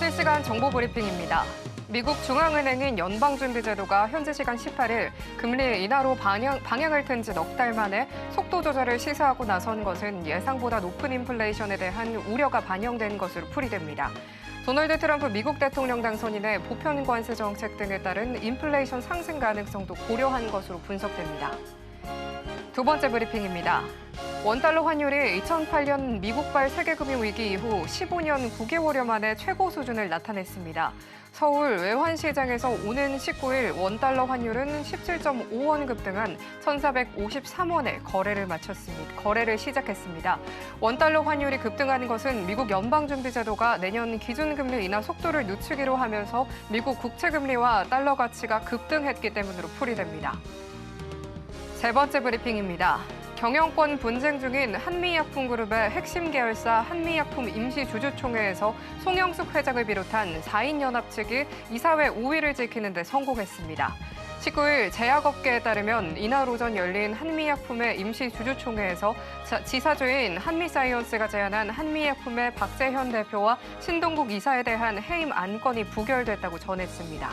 실시간 정보 브리핑입니다. 미국 중앙은행인 연방준비제도가 현지 시간 18일 금리 인하로 방향을 튼 지 넉 달 만에 속도 조절을 시사하고 나선 것은 예상보다 높은 인플레이션에 대한 우려가 반영된 것으로 풀이됩니다. 도널드 트럼프 미국 대통령 당선인의 보편 관세 정책 등에 따른 인플레이션 상승 가능성도 고려한 것으로 분석됩니다. 두 번째 브리핑입니다. 원달러 환율이 2008년 미국발 세계금융위기 이후 15년 9개월여 만에 최고 수준을 나타냈습니다. 서울 외환시장에서 오는 19일 원달러 환율은 17.5원 급등한 1,453원에 거래를 시작했습니다. 원달러 환율이 급등하는 것은 미국 연방준비제도가 내년 기준금리 인하 속도를 늦추기로 하면서 미국 국채금리와 달러 가치가 급등했기 때문으로 풀이됩니다. 세 번째 브리핑입니다. 경영권 분쟁 중인 한미약품그룹의 핵심 계열사 한미약품 임시주주총회에서 송영숙 회장을 비롯한 4인 연합 측이 이사회 우위를 지키는 데 성공했습니다. 19일 제약업계에 따르면 이날 오전 열린 한미약품의 임시주주총회에서 지사주인 한미사이언스가 제안한 한미약품의 박재현 대표와 신동국 이사에 대한 해임 안건이 부결됐다고 전했습니다.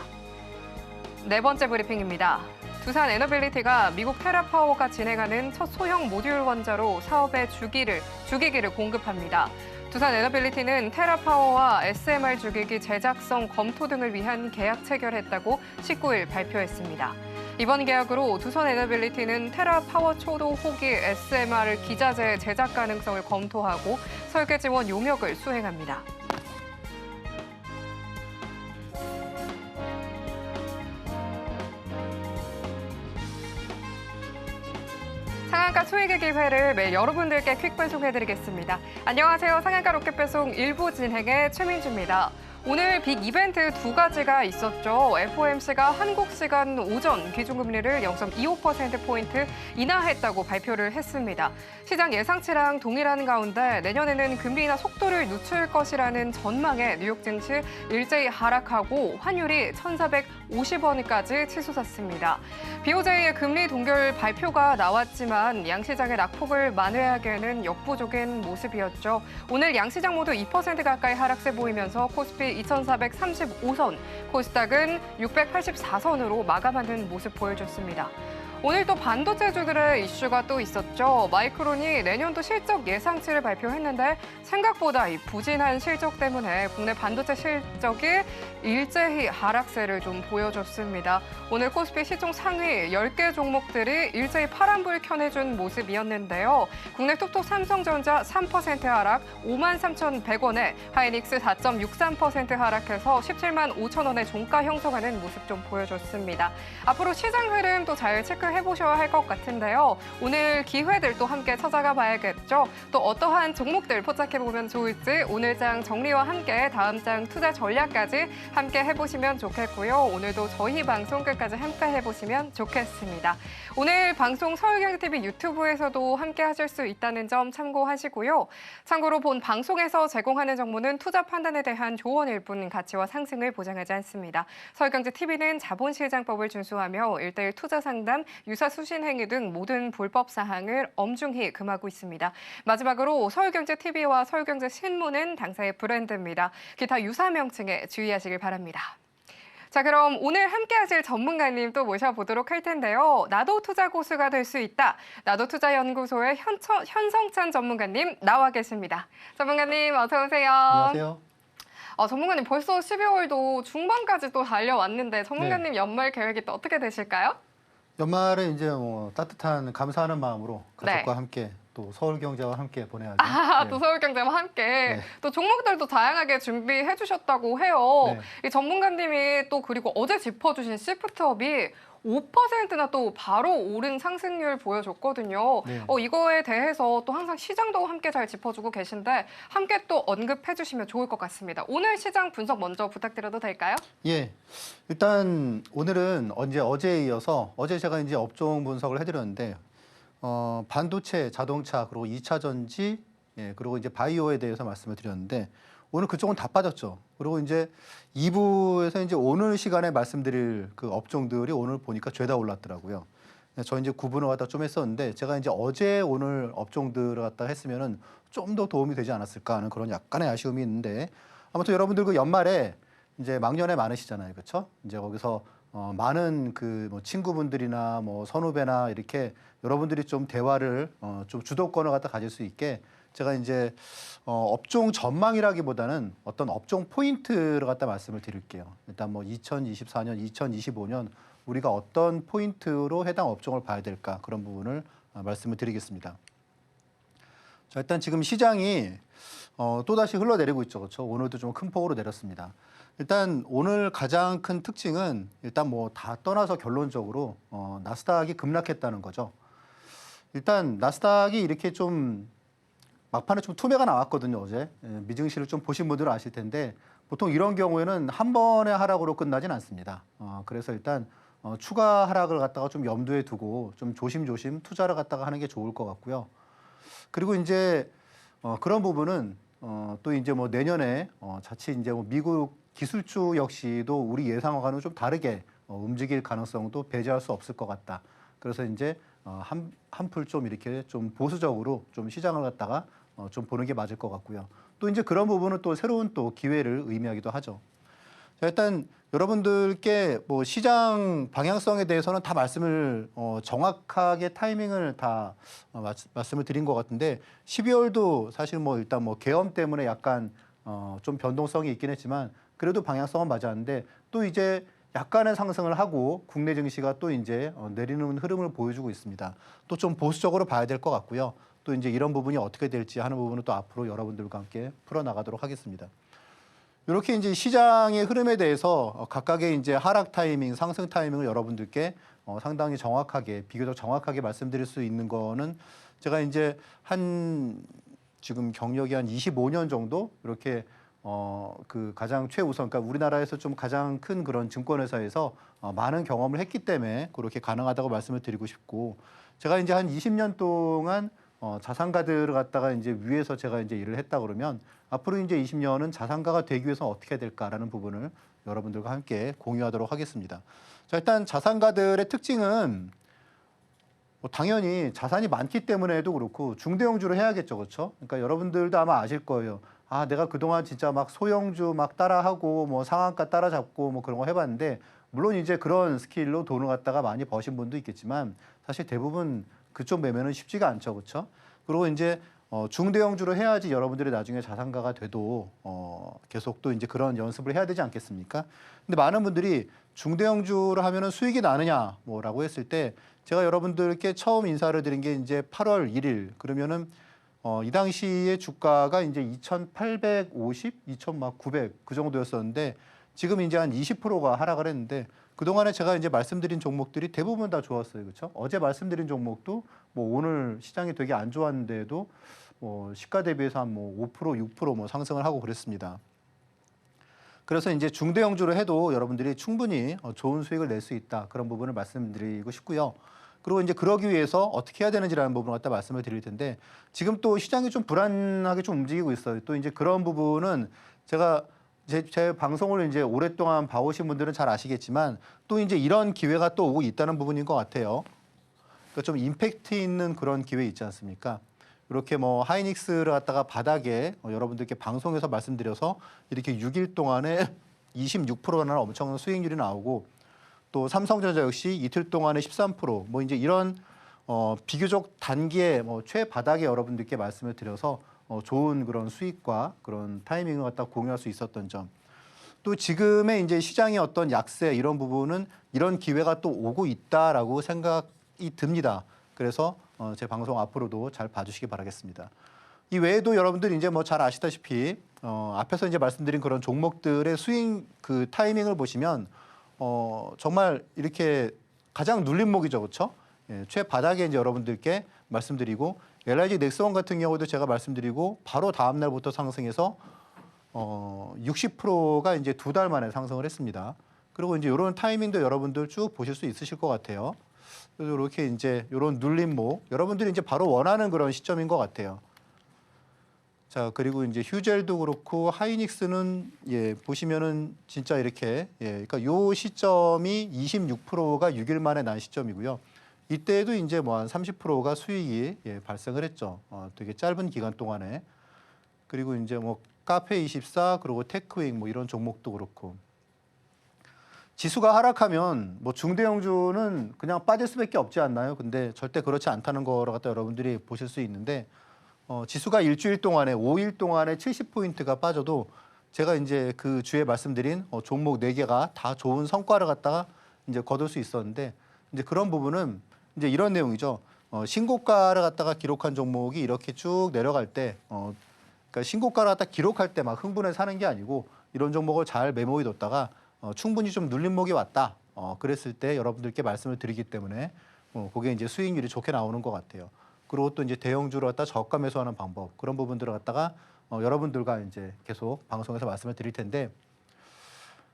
네 번째 브리핑입니다. 두산 에너빌리티가 미국 테라파워가 진행하는 첫 소형 모듈 원자로 사업의 주기기를 공급합니다. 두산 에너빌리티는 테라파워와 SMR 주기기 제작성 검토 등을 위한 계약 체결했다고 19일 발표했습니다. 이번 계약으로 두산 에너빌리티는 테라파워 초도 호기 SMR 기자재 제작 가능성을 검토하고 설계 지원 용역을 수행합니다. 상한가 수익의 기회를 매일 여러분들께 퀵 배송해드리겠습니다. 안녕하세요. 상한가 로켓 배송 1부 진행의 최민주입니다. 오늘 빅 이벤트 두 가지가 있었죠. FOMC가 한국 시간 오전 기준금리를 0.25%포인트 인하했다고 발표를 했습니다. 시장 예상치랑 동일한 가운데 내년에는 금리 인하 속도를 늦출 것이라는 전망에 뉴욕 증시 일제히 하락하고 환율이 1,450원까지 치솟았습니다. BOJ의 금리 동결 발표가 나왔지만 양시장의 낙폭을 만회하기에는 역부족인 모습이었죠. 오늘 양시장 모두 2% 가까이 하락세 보이면서 코스피 2,435선, 코스닥은 684선으로 마감하는 모습 보여줬습니다. 오늘 또 반도체주들의 이슈가 또 있었죠. 마이크론이 내년도 실적 예상치를 발표했는데 생각보다 이 부진한 실적 때문에 국내 반도체 실적이 일제히 하락세를 좀 보여줬습니다. 오늘 코스피 시총 상위 10개 종목들이 일제히 파란불 켜내준 모습이었는데요. 국내 톡톡 삼성전자 3% 하락, 53,100원에 하이닉스 4.63% 하락해서 17만 5천 원의 종가 형성하는 모습 좀 보여줬습니다. 앞으로 시장 흐름 또 잘 체크해보셔야 할 것 같은데요. 오늘 기회들 또 함께 찾아가 봐야겠죠. 또 어떠한 종목들 포착해보면 좋을지 오늘 장 정리와 함께 다음 장 투자 전략까지 함께 해보시면 좋겠고요. 오늘도 저희 방송 끝까지 함께 해보시면 좋겠습니다. 오늘 방송 서울경제TV 유튜브에서도 함께 하실 수 있다는 점 참고하시고요. 참고로 본 방송에서 제공하는 정보는 투자 판단에 대한 조언일 뿐 가치와 상승을 보장하지 않습니다. 서울경제TV는 자본시장법을 준수하며 1:1 투자 상담, 유사수신 행위 등 모든 불법 사항을 엄중히 금하고 있습니다. 마지막으로 서울경제TV와 서울경제신문은 당사의 브랜드입니다. 기타 유사 명칭에 주의하시길 바랍니다. 자, 그럼 오늘 함께 하실 전문가님 또 모셔보도록 할 텐데요. 나도 투자 고수가 될 수 있다. 나도투자연구소의 현성찬 전문가님 나와 계십니다. 전문가님 어서 오세요. 안녕하세요. 전문가님 벌써 12월도 중반까지 또 달려왔는데 전문가님 연말 계획이 또 어떻게 되실까요? 연말에 이제 따뜻한 감사하는 마음으로 가족과 함께 또 서울경제와 함께 보내야죠. 또 서울경제와 함께 네. 또 종목들도 다양하게 준비해 주셨다고 해요. 이 전문가님이 또 그리고 어제 짚어주신 시프트업이 5%나 또 바로 오른 상승률 보여줬거든요. 이거에 대해서 또 항상 시장도 함께 잘 짚어주고 계신데 함께 또 언급해 주시면 좋을 것 같습니다. 오늘 시장 분석 먼저 부탁드려도 될까요? 예. 일단 오늘은 어제에 이어서 어제 제가 이제 업종 분석을 해드렸는데 반도체, 자동차, 그리고 2차 전지, 그리고 이제 바이오에 대해서 말씀을 드렸는데 오늘 그쪽은 다 빠졌죠. 그리고 이제 2부에서 이제 오늘 시간에 말씀드릴 그 업종들이 오늘 보니까 죄다 올랐더라고요. 저 이제 구분을 갖다 좀 했었는데 제가 이제 어제 오늘 업종들을 갖다 했으면은 좀 더 도움이 되지 않았을까 하는 그런 약간의 아쉬움이 있는데 아무튼 여러분들 그 연말에 이제 막년회 많으시잖아요, 그렇죠? 이제 거기서 많은 그 뭐 친구분들이나 뭐 선후배나 이렇게 여러분들이 좀 대화를 좀 주도권을 갖다 가질 수 있게 제가 이제 업종 전망이라기보다는 어떤 업종 포인트를 갖다 말씀을 드릴게요. 일단 뭐 2024년, 2025년 우리가 어떤 포인트로 해당 업종을 봐야 될까 그런 부분을 말씀을 드리겠습니다. 자, 일단 지금 시장이 또다시 흘러내리고 있죠. 그렇죠? 오늘도 좀 큰 폭으로 내렸습니다. 일단 오늘 가장 큰 특징은 일단 뭐 다 떠나서 결론적으로 나스닥이 급락했다는 거죠. 일단 나스닥이 이렇게 좀 막판에 좀 투매가 나왔거든요, 어제. 예, 미증시를 좀 보신 분들은 아실 텐데 보통 이런 경우에는 한 번의 하락으로 끝나진 않습니다. 그래서 일단 추가 하락을 갖다가 좀 염두에 두고 좀 조심조심 투자를 갖다가 하는 게 좋을 것 같고요. 그리고 이제 그런 부분은 또 이제 뭐 내년에 자칫 이제 뭐 미국 기술주 역시도 우리 예상과는 좀 다르게 움직일 가능성도 배제할 수 없을 것 같다. 그래서 이제 한풀 좀 이렇게 좀 보수적으로 좀 시장을 갖다가 좀 보는 게 맞을 것 같고요. 또 이제 그런 부분은 또 새로운 또 기회를 의미하기도 하죠. 자, 일단 여러분들께 뭐 시장 방향성에 대해서는 다 말씀을 정확하게 타이밍을 다 말씀을 드린 것 같은데 12월도 사실 뭐 일단 뭐 계엄 때문에 약간 좀 변동성이 있긴 했지만 그래도 방향성은 맞았는데 또 이제 약간의 상승을 하고 국내 증시가 또 이제 내리는 흐름을 보여주고 있습니다. 또 좀 보수적으로 봐야 될 것 같고요. 또 이제 이런 부분이 어떻게 될지 하는 부분은 또 앞으로 여러분들과 함께 풀어나가도록 하겠습니다. 이렇게 이제 시장의 흐름에 대해서 각각의 이제 하락 타이밍, 상승 타이밍을 여러분들께 상당히 정확하게, 비교적 정확하게 말씀드릴 수 있는 거는 제가 이제 지금 경력이 한 25년 정도 이렇게 그 가장 최우선, 그러니까 우리나라에서 좀 가장 큰 그런 증권회사에서 많은 경험을 했기 때문에 그렇게 가능하다고 말씀을 드리고 싶고, 제가 이제 한 20년 동안 자산가들을 갖다가 이제 위에서 제가 이제 일을 했다 그러면 앞으로 이제 20년은 자산가가 되기 위해서 어떻게 해야 될까라는 부분을 여러분들과 함께 공유하도록 하겠습니다. 자, 일단 자산가들의 특징은 뭐 당연히 자산이 많기 때문에도 그렇고 중대형주를 해야겠죠, 그렇죠? 그러니까 여러분들도 아마 아실 거예요. 아, 내가 그동안 진짜 막 소형주 막 따라하고 뭐 상한가 따라잡고 뭐 그런 거 해봤는데 물론 이제 그런 스킬로 돈을 갖다가 많이 버신 분도 있겠지만 사실 대부분 그쪽 매매는 쉽지가 않죠, 그렇죠? 그리고 이제 중대형주로 해야지 여러분들이 나중에 자산가가 돼도 계속 또 이제 그런 연습을 해야 되지 않겠습니까? 근데 많은 분들이 중대형주를 하면은 수익이 나느냐 뭐라고 했을 때 제가 여러분들께 처음 인사를 드린 게 이제 8월 1일 그러면은 이 당시에 주가가 이제 2,850, 2,900 그 정도였었는데 지금 이제 한 20%가 하락을 했는데 그동안에 제가 이제 말씀드린 종목들이 대부분 다 좋았어요. 그렇죠? 어제 말씀드린 종목도 뭐 오늘 시장이 되게 안 좋았는데도 뭐 시가 대비해서 한 뭐 5%, 6%뭐 상승을 하고 그랬습니다. 그래서 이제 중대형주로 해도 여러분들이 충분히 좋은 수익을 낼 수 있다. 그런 부분을 말씀드리고 싶고요. 그리고 이제 그러기 위해서 어떻게 해야 되는지라는 부분을 갖다 말씀을 드릴 텐데 지금 또 시장이 좀 불안하게 좀 움직이고 있어요. 또 이제 그런 부분은 제가 제 방송을 이제 오랫동안 봐오신 분들은 잘 아시겠지만 또 이제 이런 기회가 또 오고 있다는 부분인 것 같아요. 그러니까 좀 임팩트 있는 그런 기회 있지 않습니까? 이렇게 뭐 하이닉스를 갖다가 바닥에 여러분들께 방송에서 말씀드려서 이렇게 6일 동안에 26%라는 엄청난 수익률이 나오고 또 삼성전자 역시 이틀 동안에 13%뭐 이제 이런 비교적 단기에 뭐 최바닥에 여러분들께 말씀을 드려서 좋은 그런 수익과 그런 타이밍을 갖다 공유할 수 있었던 점. 또 지금의 이제 시장의 어떤 약세 이런 부분은 이런 기회가 또 오고 있다라고 생각이 듭니다. 그래서 제 방송 앞으로도 잘 봐주시기 바라겠습니다. 이 외에도 여러분들 이제 뭐 잘 아시다시피 앞에서 이제 말씀드린 그런 종목들의 수익 그 타이밍을 보시면 정말 이렇게 가장 눌림목이죠, 그렇죠? 예, 최바닥에 이제 여러분들께 말씀드리고 LIG 넥스원 같은 경우도 제가 말씀드리고 바로 다음 날부터 상승해서 60%가 이제 2달 만에 상승을 했습니다. 그리고 이제 이런 타이밍도 여러분들 쭉 보실 수 있으실 것 같아요. 그래서 이렇게 이제 이런 눌림목 여러분들이 이제 바로 원하는 그런 시점인 것 같아요. 자, 그리고 이제 휴젤도 그렇고 하이닉스는 예, 보시면은 진짜 이렇게 예, 그러니까 요 시점이 26%가 6일 만에 난 시점이고요. 이때에도 이제 뭐 한 30%가 수익이 예, 발생을 했죠. 되게 짧은 기간 동안에. 그리고 이제 뭐 카페24 그리고 테크윙 뭐 이런 종목도 그렇고 지수가 하락하면 뭐 중대형주는 그냥 빠질 수밖에 없지 않나요? 근데 절대 그렇지 않다는 거를 갖다 여러분들이 보실 수 있는데 지수가 일주일 동안에 5일 동안에 70포인트가 빠져도 제가 이제 그 주에 말씀드린 종목 4개가 다 좋은 성과를 갖다가 이제 거둘 수 있었는데 이제 그런 부분은 이제 이런 내용이죠. 신고가를 갖다가 기록한 종목이 이렇게 쭉 내려갈 때 그러니까 신고가를 갖다 기록할 때 막 흥분해 사는 게 아니고 이런 종목을 잘 메모해 뒀다가 충분히 좀 눌림목이 왔다. 그랬을 때 여러분들께 말씀을 드리기 때문에 그게 이제 수익률이 좋게 나오는 것 같아요. 그리고 또 이제 대형주를 갖다 저가 매수하는 방법 그런 부분들을 갖다가 여러분들과 이제 계속 방송에서 말씀을 드릴 텐데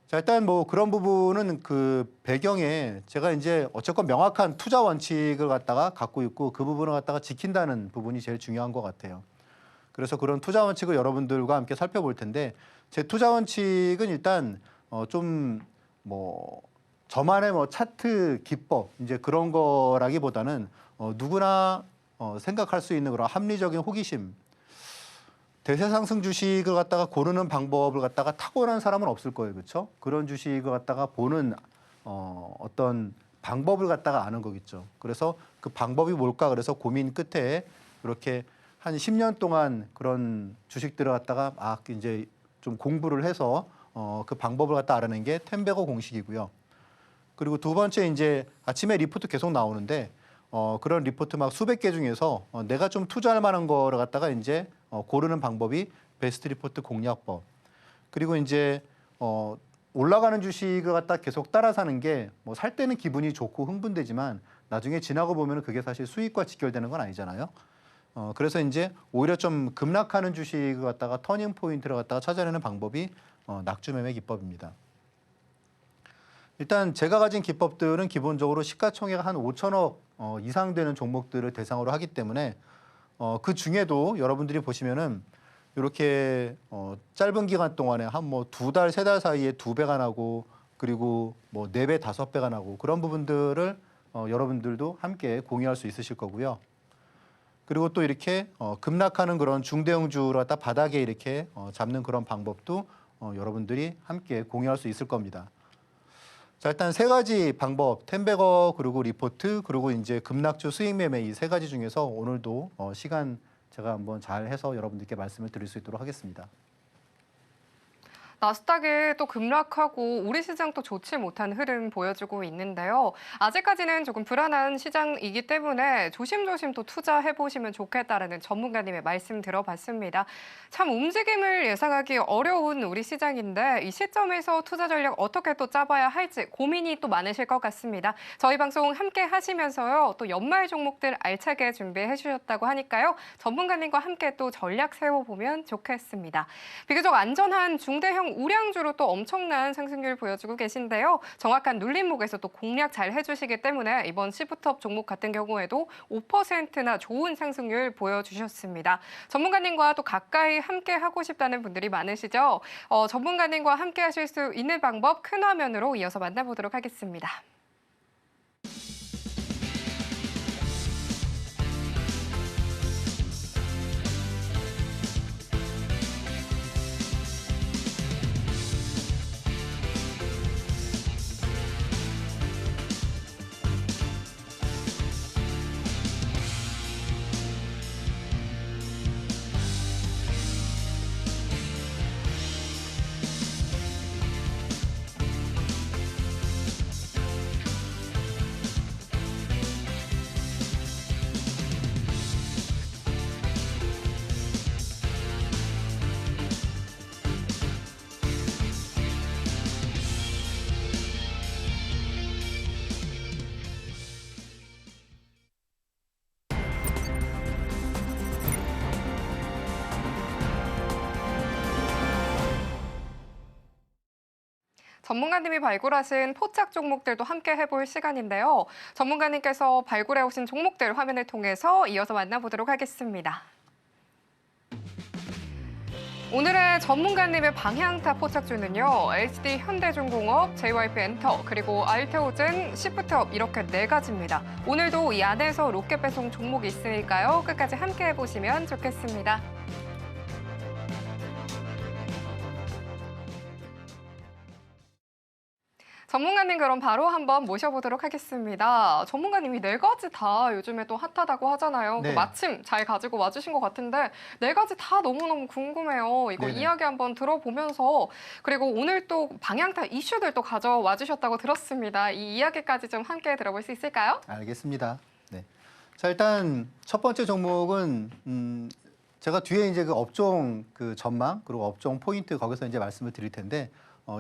자 일단 뭐 그런 부분은 그 배경에 제가 이제 어쨌건 명확한 투자 원칙을 갖다가 갖고 있고 그 부분을 갖다가 지킨다는 부분이 제일 중요한 것 같아요. 그래서 그런 투자 원칙을 여러분들과 함께 살펴볼 텐데 제 투자 원칙은 일단 좀 뭐 저만의 뭐 차트 기법 이제 그런 거라기보다는 누구나 생각할 수 있는 그런 합리적인 호기심 대세 상승 주식을 갖다가 고르는 방법을 갖다가 타고난 사람은 없을 거예요, 그렇죠? 그런 주식을 갖다가 보는 어떤 방법을 갖다가 아는 거겠죠. 그래서 그 방법이 뭘까? 그래서 고민 끝에 이렇게 한 10년 동안 그런 주식들을 갖다가 이제 좀 공부를 해서 그 방법을 갖다 알아낸 게 템베거 공식이고요. 그리고 두 번째 이제 아침에 리포트 계속 나오는데 그런 리포트 막 수백 개 중에서 내가 좀 투자할 만한 거를 갖다가 이제 고르는 방법이 베스트 리포트 공략법. 그리고 이제 올라가는 주식을 갖다 계속 따라 사는 게 뭐 살 때는 기분이 좋고 흥분되지만 나중에 지나고 보면 그게 사실 수익과 직결되는 건 아니잖아요. 그래서 이제 오히려 좀 급락하는 주식을 갖다가 터닝 포인트를 갖다가 찾아내는 방법이 낙주 매매 기법입니다. 일단 제가 가진 기법들은 기본적으로 시가총액 한 5천억 이상 되는 종목들을 대상으로 하기 때문에 그 중에도 여러분들이 보시면은 이렇게 짧은 기간 동안에 한 뭐 2달, 3달 사이에 2배가 나고 그리고 뭐 4배, 5배가 나고 그런 부분들을 여러분들도 함께 공유할 수 있으실 거고요. 그리고 또 이렇게 급락하는 그런 중대형주를 갖다 바닥에 이렇게 잡는 그런 방법도 여러분들이 함께 공유할 수 있을 겁니다. 자, 일단 3가지 방법, 템베거 그리고 리포트 그리고 이제 급락주 수익 매매 이 3가지 중에서 오늘도 시간 제가 한번 잘 해서 여러분들께 말씀을 드릴 수 있도록 하겠습니다. 나스닥이 또 급락하고 우리 시장도 좋지 못한 흐름 보여주고 있는데요. 아직까지는 조금 불안한 시장이기 때문에 조심조심 또 투자해보시면 좋겠다라는 전문가님의 말씀 들어봤습니다. 참 움직임을 예상하기 어려운 우리 시장인데 이 시점에서 투자 전략 어떻게 또 짜봐야 할지 고민이 또 많으실 것 같습니다. 저희 방송 함께 하시면서요. 또 연말 종목들 알차게 준비해 주셨다고 하니까요. 전문가님과 함께 또 전략 세워보면 좋겠습니다. 비교적 안전한 중대형 우량주로 또 엄청난 상승률 보여주고 계신데요. 정확한 눌림목에서 또 공략 잘 해주시기 때문에 이번 시부톱 종목 같은 경우에도 5%나 좋은 상승률 보여주셨습니다. 전문가님과 또 가까이 함께 하고 싶다는 분들이 많으시죠? 전문가님과 함께 하실 수 있는 방법 큰 화면으로 이어서 만나보도록 하겠습니다. 전문가님이 발굴하신 포착 종목들도 함께 해볼 시간인데요. 전문가님께서 발굴해 오신 종목들 화면을 통해서 이어서 만나보도록 하겠습니다. 오늘의 전문가님의 방향타 포착주는요. HD 현대중공업, JYP 엔터, 그리고 알테오젠, 시프트업 이렇게 4가지입니다. 오늘도 이 안에서 롯데 배송 종목이 있으니까요. 끝까지 함께 해보시면 좋겠습니다. 전문가님 그럼 바로 한번 모셔보도록 하겠습니다. 전문가님이 네 가지 다 요즘에 또 핫하다고 하잖아요. 네. 또 마침 잘 가지고 와주신 것 같은데 네 가지 다 너무너무 궁금해요. 이거 네네. 이야기 한번 들어보면서 그리고 오늘 또 방향타 이슈들 또 가져와 주셨다고 들었습니다. 이 이야기까지 좀 함께 들어볼 수 있을까요? 알겠습니다. 네. 자, 일단 첫 번째 종목은 제가 뒤에 이제 그 업종 그 전망 그리고 업종 포인트 거기서 이제 말씀을 드릴 텐데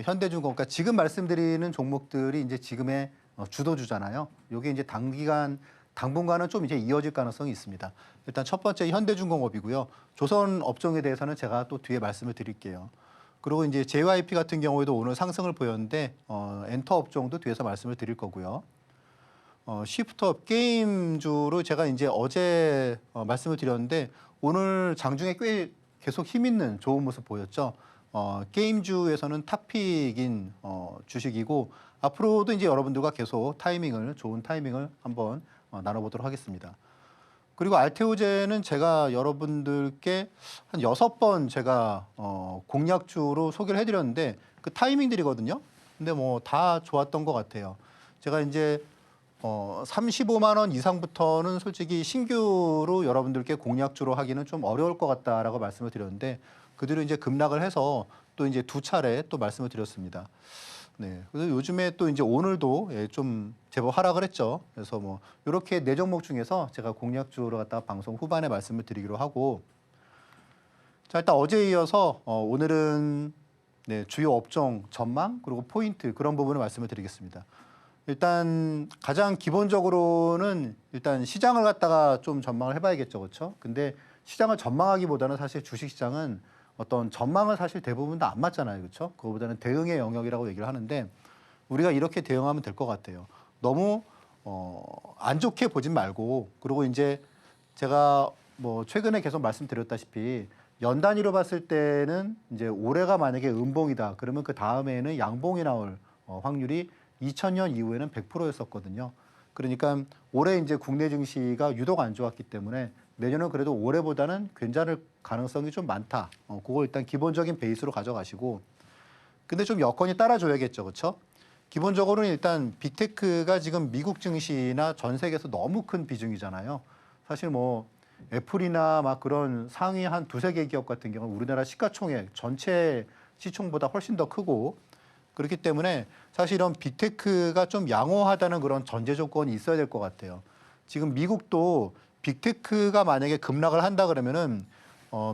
현대중공 그러니까 지금 말씀드리는 종목들이 이제 지금의 주도주잖아요. 요게 이제 당분간은 좀 이제 이어질 가능성이 있습니다. 일단 첫 번째 현대중공업이고요. 조선 업종에 대해서는 제가 또 뒤에 말씀을 드릴게요. 그리고 이제 JYP 같은 경우에도 오늘 상승을 보였는데 엔터 업종도 뒤에서 말씀을 드릴 거고요. 시프트업 게임주로 제가 이제 어제 말씀을 드렸는데 오늘 장중에 꽤 계속 힘 있는 좋은 모습 보였죠. 게임주에서는 탑픽인 주식이고 앞으로도 이제 여러분들과 계속 좋은 타이밍을 한번 나눠보도록 하겠습니다. 그리고 알테오제는 제가 여러분들께 한 6번 제가 공략주로 소개를 해드렸는데 그 타이밍들이거든요. 근데 뭐 다 좋았던 것 같아요. 제가 이제 35만 원 이상부터는 솔직히 신규로 여러분들께 공략주로 하기는 좀 어려울 것 같다라고 말씀을 드렸는데 그대로 이제 급락을 해서 또 이제 2차례 또 말씀을 드렸습니다. 네. 그래서 요즘에 또 이제 오늘도 좀 제법 하락을 했죠. 그래서 뭐 이렇게 네 종목 중에서 제가 공략주로 갖다가 방송 후반에 말씀을 드리기로 하고 자, 일단 어제에 이어서 오늘은 네, 주요 업종 전망 그리고 포인트 그런 부분을 말씀을 드리겠습니다. 일단 가장 기본적으로는 일단 시장을 갖다가 좀 전망을 해봐야겠죠, 그렇죠? 근데 시장을 전망하기보다는 사실 주식시장은 어떤 전망은 사실 대부분 다 안 맞잖아요, 그렇죠? 그거보다는 대응의 영역이라고 얘기를 하는데 우리가 이렇게 대응하면 될 것 같아요. 너무 안 좋게 보진 말고 그리고 이제 제가 뭐 최근에 계속 말씀드렸다시피 연 단위로 봤을 때는 이제 올해가 만약에 음봉이다, 그러면 그 다음에는 양봉이 나올 확률이 2000년 이후에는 100%였었거든요. 그러니까 올해 이제 국내 증시가 유독 안 좋았기 때문에 내년은 그래도 올해보다는 괜찮을 가능성이 좀 많다. 그거 일단 기본적인 베이스로 가져가시고 근데 좀 여건이 따라줘야겠죠, 그렇죠? 기본적으로는 일단 빅테크가 지금 미국 증시나 전 세계에서 너무 큰 비중이잖아요. 사실 뭐 애플이나 막 그런 상위 한 두세 개 기업 같은 경우는 우리나라 시가총액 전체 시총보다 훨씬 더 크고 그렇기 때문에 사실 이런 빅테크가 좀 양호하다는 그런 전제 조건이 있어야 될 것 같아요. 지금 미국도 빅테크가 만약에 급락을 한다 그러면은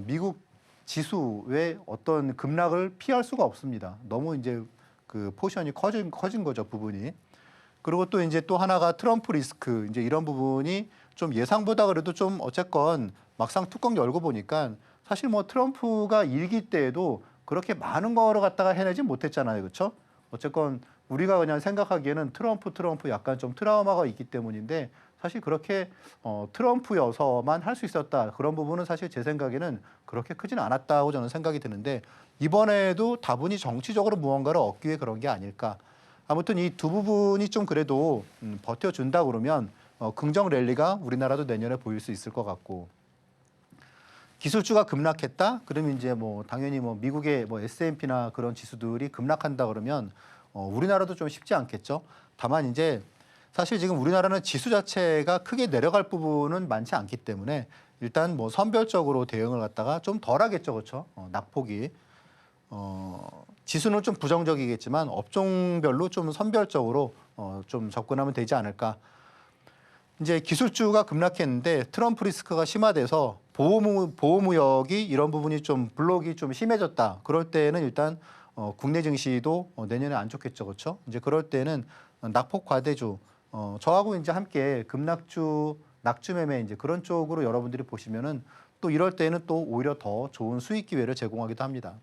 미국 지수의 어떤 급락을 피할 수가 없습니다. 너무 이제 그 포션이 커진 거죠, 부분이. 그리고 또 이제 또 하나가 트럼프 리스크 이제 이런 부분이 좀 예상보다 그래도 좀 어쨌건 막상 뚜껑 열고 보니까 사실 뭐 트럼프가 일기 때에도 그렇게 많은 거를 갖다가 해내지 못했잖아요, 그렇죠? 어쨌건 우리가 그냥 생각하기에는 트럼프 약간 좀 트라우마가 있기 때문인데 사실 그렇게 트럼프여서만 할 수 있었다 그런 부분은 사실 제 생각에는 그렇게 크지는 않았다고 저는 생각이 드는데 이번에도 다분히 정치적으로 무언가를 얻기 위해 그런 게 아닐까. 아무튼 이 두 부분이 좀 그래도 버텨준다 그러면 긍정 랠리가 우리나라도 내년에 보일 수 있을 것 같고. 기술주가 급락했다? 그러면 이제 뭐 당연히 뭐 미국의 뭐 S&P나 그런 지수들이 급락한다 그러면 우리나라도 좀 쉽지 않겠죠. 다만 이제 사실 지금 우리나라는 지수 자체가 크게 내려갈 부분은 많지 않기 때문에 일단 뭐 선별적으로 대응을 갖다가 좀 덜하겠죠, 그렇죠? 낙폭이 지수는 좀 부정적이겠지만 업종별로 좀 선별적으로 좀 접근하면 되지 않을까. 이제 기술주가 급락했는데 트럼프 리스크가 심화돼서 보호무역이 이런 부분이 좀 블록이 좀 심해졌다. 그럴 때는 일단 국내 증시도 내년에 안 좋겠죠, 그렇죠? 이제 그럴 때는 낙폭 과대주 저하고 이제 함께 급락주, 낙주 매매 이제 그런 쪽으로 여러분들이 보시면은 또 이럴 때는 또 오히려 더 좋은 수익 기회를 제공하기도 합니다.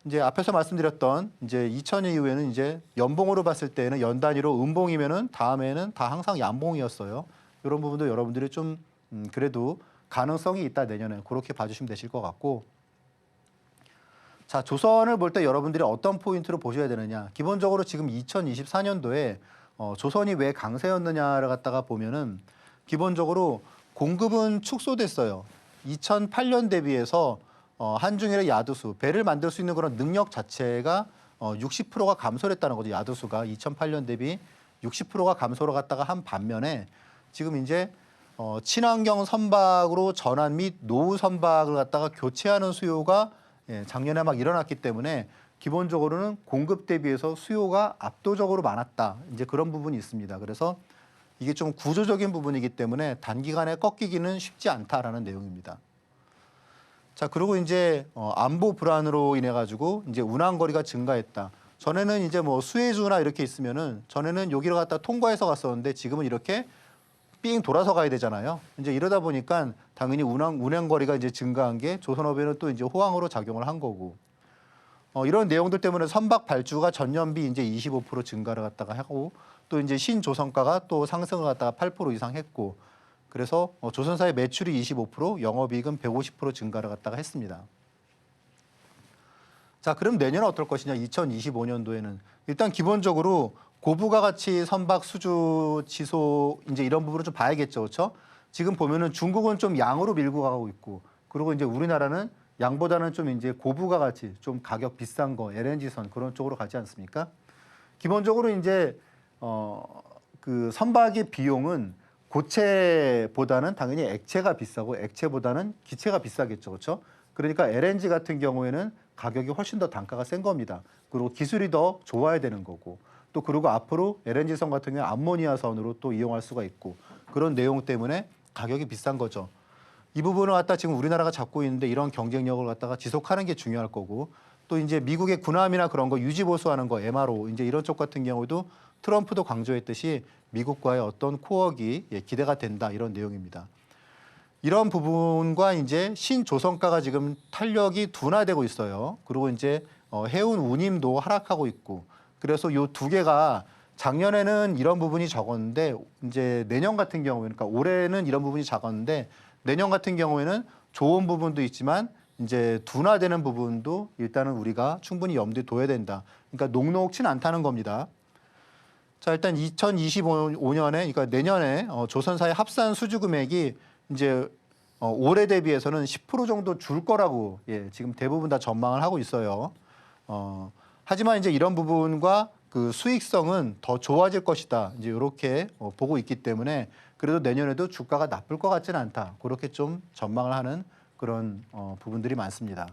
이제 앞에서 말씀드렸던 이제 2000년 이후에는 이제 연봉으로 봤을 때는 연 단위로 음봉이면은 다음에는 다 항상 양봉이었어요. 이런 부분도 여러분들이 좀 그래도 가능성이 있다 내년에 그렇게 봐주시면 되실 것 같고. 자, 조선을 볼 때 여러분들이 어떤 포인트로 보셔야 되느냐. 기본적으로 지금 2024년도에 조선이 왜 강세였느냐를 갖다가 보면은 기본적으로 공급은 축소됐어요. 2008년 대비해서 한중일의 야두수, 배를 만들 수 있는 그런 능력 자체가 60%가 감소를 했다는 거죠. 야도수가 2008년 대비 60%가 감소를 갔다가 한 반면에 지금 이제 친환경 선박으로 전환 및 노후 선박을 갖다가 교체하는 수요가 작년에 막 일어났기 때문에 기본적으로는 공급 대비해서 수요가 압도적으로 많았다. 이제 그런 부분이 있습니다. 그래서 이게 좀 구조적인 부분이기 때문에 단기간에 꺾이기는 쉽지 않다라는 내용입니다. 자, 그리고 이제 안보 불안으로 인해 가지고 이제 운항 거리가 증가했다. 전에는 이제 뭐 수에즈나 이렇게 있으면은 전에는 여기를 갖다 통과해서 갔었는데 지금은 이렇게 삥 돌아서 가야 되잖아요. 이제 이러다 보니까 당연히 운항 거리가 이제 증가한 게 조선업에는 또 이제 호황으로 작용을 한 거고. 이런 내용들 때문에 선박 발주가 전년비 이제 25% 증가를 갖다가 하고 또 이제 신조선가가 또 상승을 갖다가 8% 이상 했고 그래서 조선사의 매출이 25%, 영업이익은 150% 증가를 갖다가 했습니다. 자, 그럼 내년은 어떨 것이냐? 2025년도에는 일단 기본적으로 고부가 가치 선박 수주 지소 이제 이런 부분을 좀 봐야겠죠, 그렇죠? 지금 보면은 중국은 좀 양으로 밀고 가고 있고, 그리고 이제 우리나라는 양보다는 좀 이제 고부가 가치, 좀 가격 비싼 거, LNG선 그런 쪽으로 가지 않습니까? 기본적으로 이제 그 선박의 비용은 고체보다는 당연히 액체가 비싸고 액체보다는 기체가 비싸겠죠, 그렇죠? 그러니까 LNG 같은 경우에는 가격이 훨씬 더 단가가 센 겁니다. 그리고 기술이 더 좋아야 되는 거고, 또 그리고 앞으로 LNG선 같은 경우에 암모니아선으로 또 이용할 수가 있고 그런 내용 때문에 가격이 비싼 거죠. 이 부분을 갖다 지금 우리나라가 잡고 있는데 이런 경쟁력을 갖다가 지속하는 게 중요할 거고 또 이제 미국의 군함이나 그런 거 유지 보수하는 거 MRO 이제 이런 쪽 같은 경우도 트럼프도 강조했듯이 미국과의 어떤 코어기 기대가 된다 이런 내용입니다. 이런 부분과 이제 신조선가가 지금 탄력이 둔화되고 있어요. 그리고 이제 해운 운임도 하락하고 있고 그래서 이 두 개가 작년에는 이런 부분이 적었는데 이제 내년 같은 경우에는 그러니까 올해는 이런 부분이 작았는데 내년 같은 경우에는 좋은 부분도 있지만 이제 둔화되는 부분도 일단은 우리가 충분히 염두에 둬야 된다. 그러니까 녹록치는 않다는 겁니다. 자, 일단 2025년에 그러니까 내년에 조선사의 합산 수주 금액이 이제 올해 대비해서는 10% 정도 줄 거라고 지금 대부분 다 전망을 하고 있어요. 하지만 이제 이런 부분과 그 수익성은 더 좋아질 것이다. 이제 이렇게 보고 있기 때문에 그래도 내년에도 주가가 나쁠 것 같지는 않다. 그렇게 좀 전망을 하는 그런 부분들이 많습니다.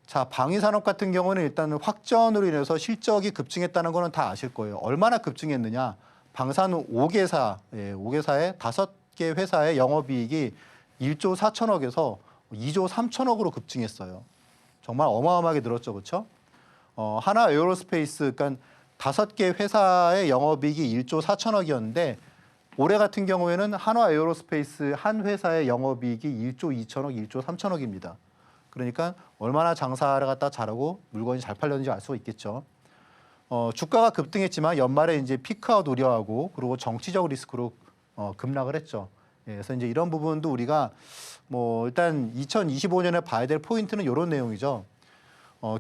자, 방위산업 같은 경우는 일단 확전으로 인해서 실적이 급증했다는 거는 다 아실 거예요. 얼마나 급증했느냐? 방산 5개사, 5개사의 5개 회사의 영업이익이 1조 4천억에서 2조 3천억으로 급증했어요. 정말 어마어마하게 늘었죠, 그렇죠? 하나 에어로스페이스, 그러니까 5개 회사의 영업이익이 1조 4천억이었는데 올해 같은 경우에는 한화 에어로스페이스 한 회사의 영업이익이 1조 2천억, 1조 3천억입니다. 그러니까 얼마나 장사를 갖다 잘하고 물건이 잘 팔렸는지 알 수가 있겠죠. 주가가 급등했지만 연말에 이제 피크아웃 우려하고 그리고 정치적 리스크로 급락을 했죠. 그래서 이제 이런 부분도 우리가 뭐 일단 2025년에 봐야 될 포인트는 이런 내용이죠.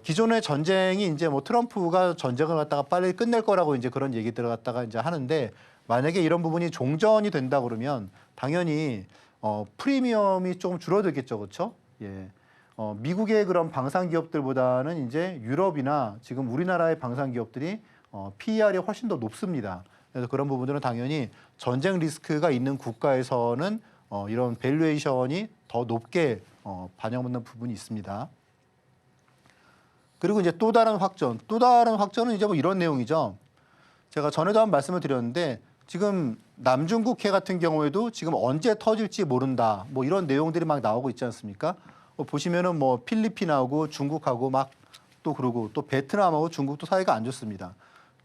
기존의 전쟁이 이제 뭐 트럼프가 전쟁을 갖다가 빨리 끝낼 거라고 이제 그런 얘기들을 갖다가 이제 하는데 만약에 이런 부분이 종전이 된다 그러면 당연히 프리미엄이 조금 줄어들겠죠, 그렇죠? 예. 미국의 그런 방산 기업들보다는 이제 유럽이나 지금 우리나라의 방산 기업들이 PER이 훨씬 더 높습니다. 그래서 그런 부분들은 당연히 전쟁 리스크가 있는 국가에서는 이런 밸류에이션이 더 높게 반영받는 부분이 있습니다. 그리고 이제 또 다른 확전은 이제 뭐 이런 내용이죠. 제가 전에도 한 말씀을 드렸는데 지금 남중국해 같은 경우에도 지금 언제 터질지 모른다. 뭐 이런 내용들이 막 나오고 있지 않습니까? 보시면은 뭐 필리핀하고 중국하고 막 또 그러고 또 베트남하고 중국도 사이가 안 좋습니다.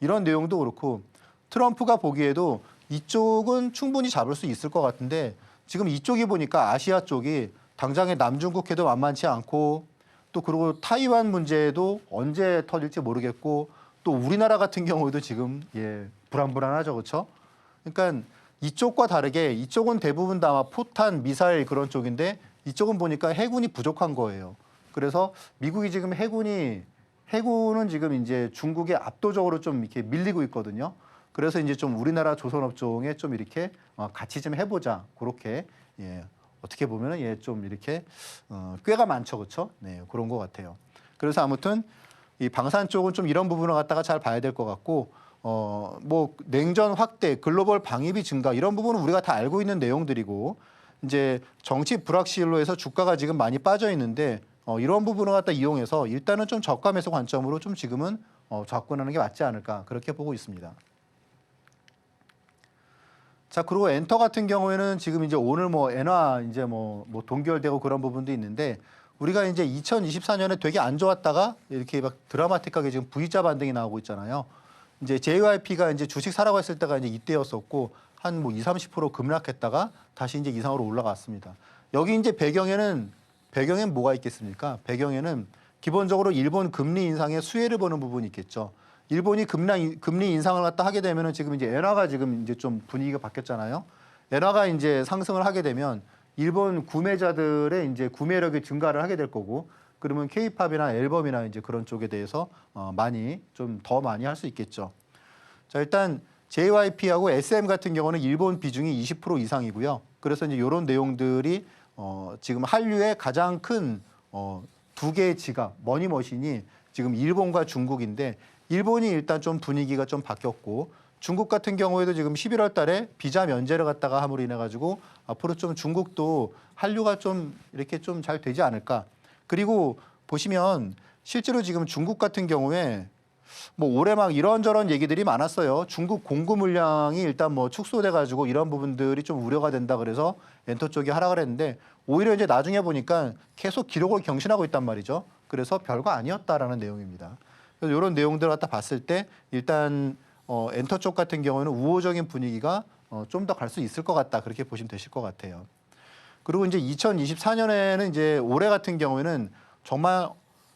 이런 내용도 그렇고 트럼프가 보기에도 이쪽은 충분히 잡을 수 있을 것 같은데 지금 이쪽이 보니까 아시아 쪽이 당장에 남중국해도 만만치 않고 또 그리고 타이완 문제도 언제 터질지 모르겠고 또 우리나라 같은 경우에도 지금 불안불안하죠, 그렇죠? 그러니까 이쪽과 다르게 이쪽은 대부분 다 아마 포탄, 미사일 그런 쪽인데 이쪽은 보니까 해군이 부족한 거예요. 그래서 미국이 지금 해군은 지금 이제 중국에 압도적으로 좀 이렇게 밀리고 있거든요. 그래서 이제 좀 우리나라 조선업종에 좀 이렇게 같이 좀 해보자. 그렇게 어떻게 보면은 좀 이렇게 꾀가 많죠, 그렇죠? 네, 그런 것 같아요. 그래서 아무튼 이 방산 쪽은 좀 이런 부분을 갖다가 잘 봐야 될 것 같고 뭐 냉전 확대, 글로벌 방위비 증가 이런 부분은 우리가 다 알고 있는 내용들이고 이제 정치 불확실로 해서 주가가 지금 많이 빠져 있는데 이런 부분을 갖다 이용해서 일단은 좀 저가 매수 관점으로 좀 지금은 접근하는 게 맞지 않을까 그렇게 보고 있습니다. 자, 그리고 엔터 같은 경우에는 지금 이제 오늘 뭐 엔화 이제 뭐 동결되고 그런 부분도 있는데 우리가 이제 2024년에 되게 안 좋았다가 이렇게 막 드라마틱하게 지금 V자 반등이 나오고 있잖아요. 이제 JYP가 이제 주식 사라고 했을 때가 이제 이때였었고 한 뭐 20-30% 급락했다가 다시 이제 이상으로 올라갔습니다. 여기 이제 배경에는 뭐가 있겠습니까? 배경에는 기본적으로 일본 금리 인상의 수혜를 보는 부분이 있겠죠. 일본이 금리 인상을 갖다 하게 되면은 지금 이제 엔화가 지금 이제 좀 분위기가 바뀌었잖아요. 엔화가 이제 상승을 하게 되면 일본 구매자들의 이제 구매력이 증가를 하게 될 거고 그러면 K-팝이나 앨범이나 이제 그런 쪽에 대해서 많이 좀 더 많이 할 수 있겠죠. 자, 일단 JYP하고 SM 같은 경우는 일본 비중이 20% 이상이고요. 그래서 이제 이런 내용들이 지금 한류의 가장 큰 두 개의 지갑, 머니머신이 지금 일본과 중국인데 일본이 일단 좀 분위기가 좀 바뀌었고 중국 같은 경우에도 지금 11월 달에 비자 면제를 갖다가 함으로 인해 가지고 앞으로 좀 중국도 한류가 좀 이렇게 좀 잘 되지 않을까. 그리고 보시면 실제로 지금 중국 같은 경우에 뭐 올해 막 이런저런 얘기들이 많았어요. 중국 공급 물량이 일단 뭐 축소돼 가지고 이런 부분들이 좀 우려가 된다 그래서 엔터 쪽이 하락을 했는데 오히려 이제 나중에 보니까 계속 기록을 경신하고 있단 말이죠. 그래서 별거 아니었다라는 내용입니다. 그래서 이런 내용들을 갖다 봤을 때 일단 엔터 쪽 같은 경우는 우호적인 분위기가 좀 더 갈 수 있을 것 같다 그렇게 보시면 되실 것 같아요. 그리고 이제 2024년에는 이제 올해 같은 경우에는 정말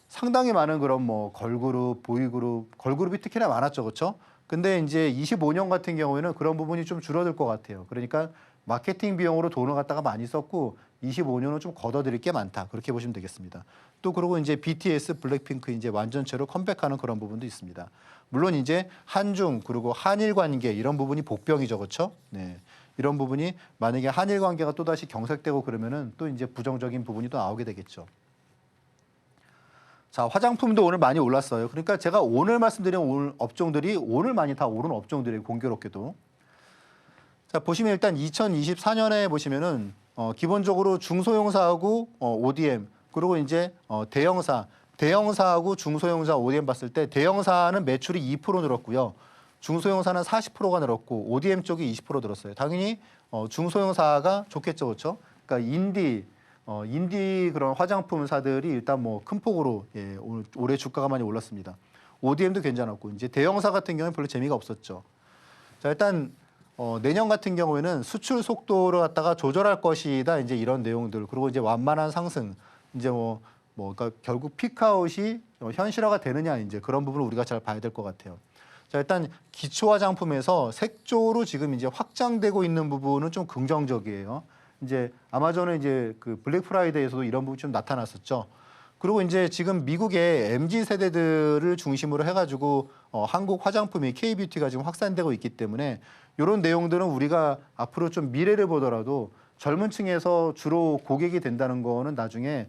상당히 많은 그런 뭐 걸그룹, 보이그룹, 걸그룹이 특히나 많았죠, 그렇죠? 근데 이제 25년 같은 경우에는 그런 부분이 좀 줄어들 것 같아요. 그러니까 마케팅 비용으로 돈을 갖다가 많이 썼고 25년은 좀 걷어들일 게 많다 그렇게 보시면 되겠습니다. 또 그리고 이제 BTS, 블랙핑크 이제 완전체로 컴백하는 그런 부분도 있습니다. 물론 이제 한중 그리고 한일 관계 이런 부분이 복병이죠, 그렇죠? 네. 이런 부분이 만약에 한일 관계가 또 다시 경색되고 그러면은 또 이제 부정적인 부분이 또 나오게 되겠죠. 자, 화장품도 오늘 많이 올랐어요. 그러니까 제가 오늘 말씀드린 오늘 업종들이 오늘 많이 다 오른 업종들이에요. 공교롭게도. 자, 보시면 일단 2024년에 보시면은 기본적으로 중소형사하고 ODM 그리고 이제 대형사하고 중소형사 ODM 봤을 때 대형사는 매출이 2% 늘었고요. 중소형사는 40%가 늘었고 ODM 쪽이 20% 늘었어요. 당연히 중소형사가 좋겠죠, 그렇죠? 그러니까 인디 그런 화장품사들이 일단 뭐 큰 폭으로 올해 주가가 많이 올랐습니다. ODM도 괜찮았고 이제 대형사 같은 경우는 별로 재미가 없었죠. 자, 일단 내년 같은 경우에는 수출 속도를 갖다가 조절할 것이다 이제 이런 내용들 그리고 이제 완만한 상승 이제 그러니까 결국 피크아웃이 현실화가 되느냐 이제 그런 부분을 우리가 잘 봐야 될 것 같아요. 자, 일단 기초 화장품에서 색조로 지금 이제 확장되고 있는 부분은 좀 긍정적이에요. 이제 아마존은 이제 그 블랙 프라이데이에서도 이런 부분이 좀 나타났었죠. 그리고 이제 지금 미국의 MZ 세대들을 중심으로 해가지고 한국 화장품이 K-뷰티가 지금 확산되고 있기 때문에 이런 내용들은 우리가 앞으로 좀 미래를 보더라도 젊은 층에서 주로 고객이 된다는 거는 나중에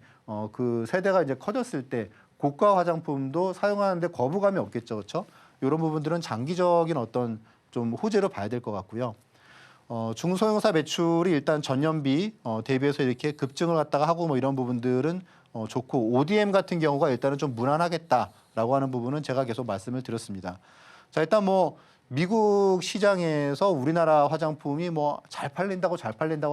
그 세대가 이제 커졌을 때 고가 화장품도 사용하는데 거부감이 없겠죠, 그렇죠? 이런 부분들은 장기적인 어떤 좀 호재로 봐야 될 것 같고요. 중소형사 매출이 일단 전년비 대비해서 이렇게 급증을 갖다가 하고 뭐 이런 부분들은 좋고 ODM 같은 경우가 일단은 좀 무난하겠다라고 하는 부분은 제가 계속 말씀을 드렸습니다. 자, 일단 뭐 미국 시장에서 우리나라 화장품이 뭐 잘 팔린다고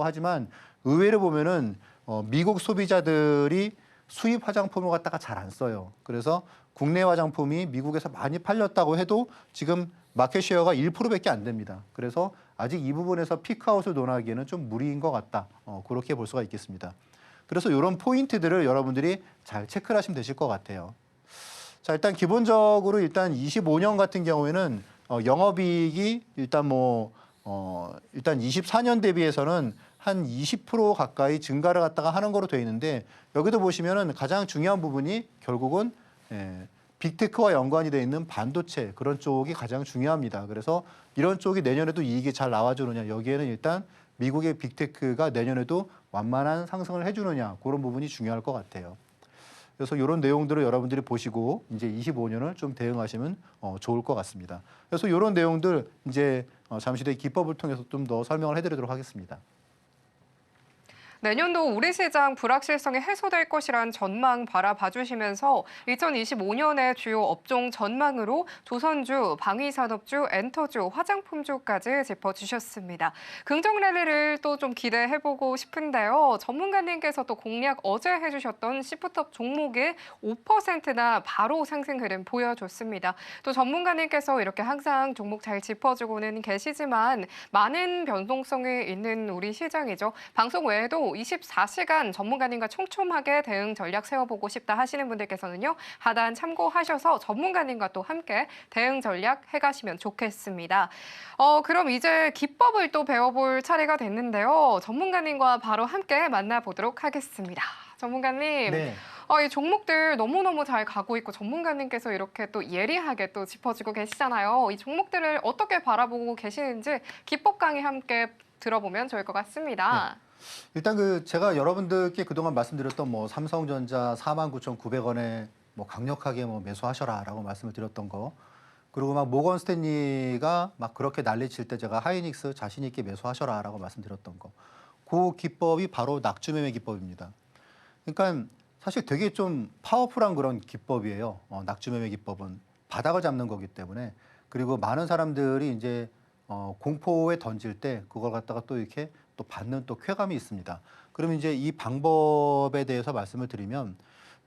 하지만 의외로 보면은 미국 소비자들이 수입 화장품을 갖다가 잘 안 써요. 그래서 국내 화장품이 미국에서 많이 팔렸다고 해도 지금 마켓 쉐어가 1%밖에 안 됩니다. 그래서 아직 이 부분에서 피크아웃을 논하기에는 좀 무리인 것 같다. 그렇게 볼 수가 있겠습니다. 그래서 이런 포인트들을 여러분들이 잘 체크를 하시면 되실 것 같아요. 자, 일단 기본적으로 일단 25년 같은 경우에는 영업이익이 일단 일단 24년 대비해서는 한 20% 가까이 증가를 갖다가 하는 거로 되어 있는데 여기도 보시면은 가장 중요한 부분이 결국은 빅테크와 연관이 되어 있는 반도체 그런 쪽이 가장 중요합니다. 그래서 이런 쪽이 내년에도 이익이 잘 나와주느냐 여기에는 일단 미국의 빅테크가 내년에도 완만한 상승을 해주느냐 그런 부분이 중요할 것 같아요. 그래서 이런 내용들을 여러분들이 보시고 이제 25년을 좀 대응하시면 좋을 것 같습니다. 그래서 이런 내용들 이제 잠시 뒤에 기법을 통해서 좀 더 설명을 해드리도록 하겠습니다. 내년도 우리 시장 불확실성이 해소될 것이란 전망 바라봐 주시면서 2025년의 주요 업종 전망으로 조선주, 방위산업주, 엔터주, 화장품주까지 짚어주셨습니다. 긍정 랠리를 또 좀 기대해보고 싶은데요. 전문가님께서 또 공략 어제 해주셨던 시프트업 종목이 5%나 바로 상승 흐름 보여줬습니다. 또 전문가님께서 이렇게 항상 종목 잘 짚어주고는 계시지만 많은 변동성이 있는 우리 시장이죠. 방송 외에도 24시간 전문가님과 촘촘하게 대응 전략 세워보고 싶다 하시는 분들께서는요. 하단 참고하셔서 전문가님과 또 함께 대응 전략 해가시면 좋겠습니다. 그럼 이제 기법을 또 배워볼 차례가 됐는데요. 전문가님과 바로 함께 만나보도록 하겠습니다. 전문가님, 네. 이 종목들 너무너무 잘 가고 있고 전문가님께서 이렇게 또 예리하게 또 짚어주고 계시잖아요. 이 종목들을 어떻게 바라보고 계시는지 기법 강의 함께 들어보면 좋을 것 같습니다. 일단 제가 여러분들께 그동안 말씀드렸던 뭐 삼성전자 49,900원에 뭐 강력하게 뭐 매수하셔라라고 말씀을 드렸던 거, 그리고 막 모건 스탠리가 막 그렇게 난리칠 때 제가 하이닉스 자신 있게 매수하셔라라고 말씀드렸던 거, 그 기법이 바로 낙주매매 기법입니다. 그러니까 사실 되게 좀 파워풀한 그런 기법이에요. 낙주매매 기법은 바닥을 잡는 거기 때문에. 그리고 많은 사람들이 이제 공포에 던질 때 그걸 갖다가 또 이렇게 또 받는 또 쾌감이 있습니다. 그러면 이제 이 방법에 대해서 말씀을 드리면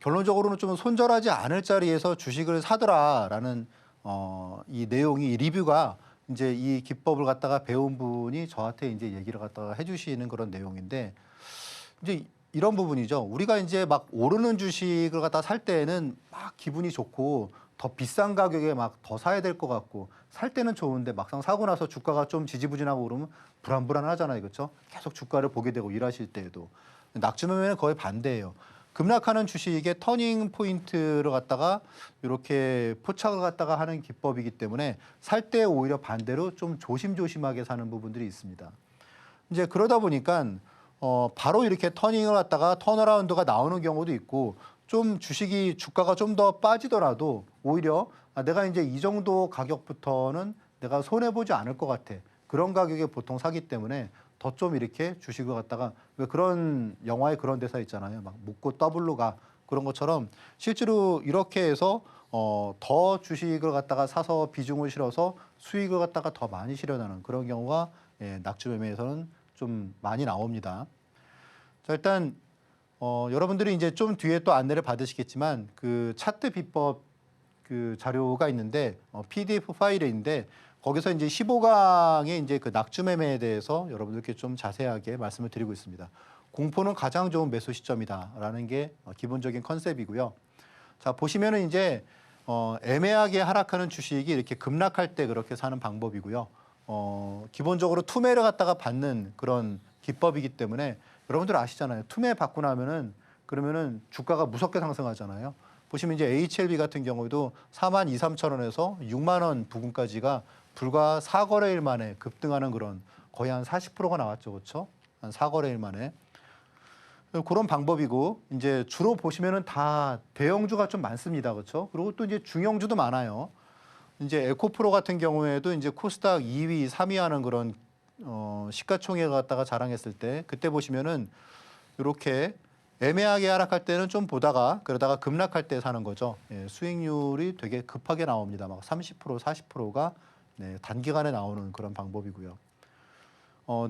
결론적으로는 좀 손절하지 않을 자리에서 주식을 사더라라는 이 내용이, 이 리뷰가 이제 이 기법을 갖다가 배운 분이 저한테 이제 얘기를 갖다가 해주시는 그런 내용인데, 이제 이런 부분이죠. 우리가 이제 막 오르는 주식을 갖다 살 때는 막 기분이 좋고 더 비싼 가격에 막 더 사야 될 것 같고 살 때는 좋은데 막상 사고 나서 주가가 좀 지지부진하고 그러면 불안불안하잖아요. 그렇죠? 계속 주가를 보게 되고 일하실 때에도. 낙주매매는 거의 반대예요. 급락하는 주식의 터닝 포인트를 갖다가 이렇게 포착을 갖다가 하는 기법이기 때문에 살 때 오히려 반대로 좀 조심조심하게 사는 부분들이 있습니다. 이제 그러다 보니까 바로 이렇게 터닝을 갖다가 턴어라운드가 나오는 경우도 있고, 좀 주식이 주가가 좀 더 빠지더라도 오히려 내가 이제 이 정도 가격부터는 내가 손해보지 않을 것 같아. 그런 가격에 보통 사기 때문에 더 좀 이렇게 주식을 갖다가, 왜 그런 영화에 그런 대사 있잖아요. 막 묶고 더블로 가. 그런 것처럼 실제로 이렇게 해서 더 주식을 갖다가 사서 비중을 실어서 수익을 갖다가 더 많이 실현하는 그런 경우가 낙주매매에서는 좀 많이 나옵니다. 자, 일단 여러분들이 이제 좀 뒤에 또 안내를 받으시겠지만 그 차트 비법 그 자료가 있는데 PDF 파일인데, 거기서 이제 15강에 이제 그 낙주매매에 대해서 여러분들께 좀 자세하게 말씀을 드리고 있습니다. 공포는 가장 좋은 매수 시점이다라는 게 기본적인 컨셉이고요. 자, 보시면은 이제 애매하게 하락하는 주식이 이렇게 급락할 때 그렇게 사는 방법이고요. 기본적으로 투매를 갖다가 받는 그런 기법이기 때문에 여러분들 아시잖아요. 투매 받고 나면은 그러면은 주가가 무섭게 상승하잖아요. 보시면 이제 HLB 같은 경우도 42,000~43,000원에서 6만 원 부근까지가 불과 4거래일 만에 급등하는 그런, 거의 한 40%가 나왔죠. 그렇죠? 한 4거래일 만에. 그런 방법이고, 이제 주로 보시면은 다 대형주가 좀 많습니다. 그렇죠? 그리고 또 이제 중형주도 많아요. 이제 에코프로 같은 경우에도 이제 코스닥 2위, 3위 하는 그런 시가총액 갖다가 자랑했을 때, 그때 보시면은 이렇게 애매하게 하락할 때는 좀 보다가 그러다가 급락할 때 사는 거죠. 수익률이 되게 급하게 나옵니다. 막 30%, 40%가 단기간에 나오는 그런 방법이고요.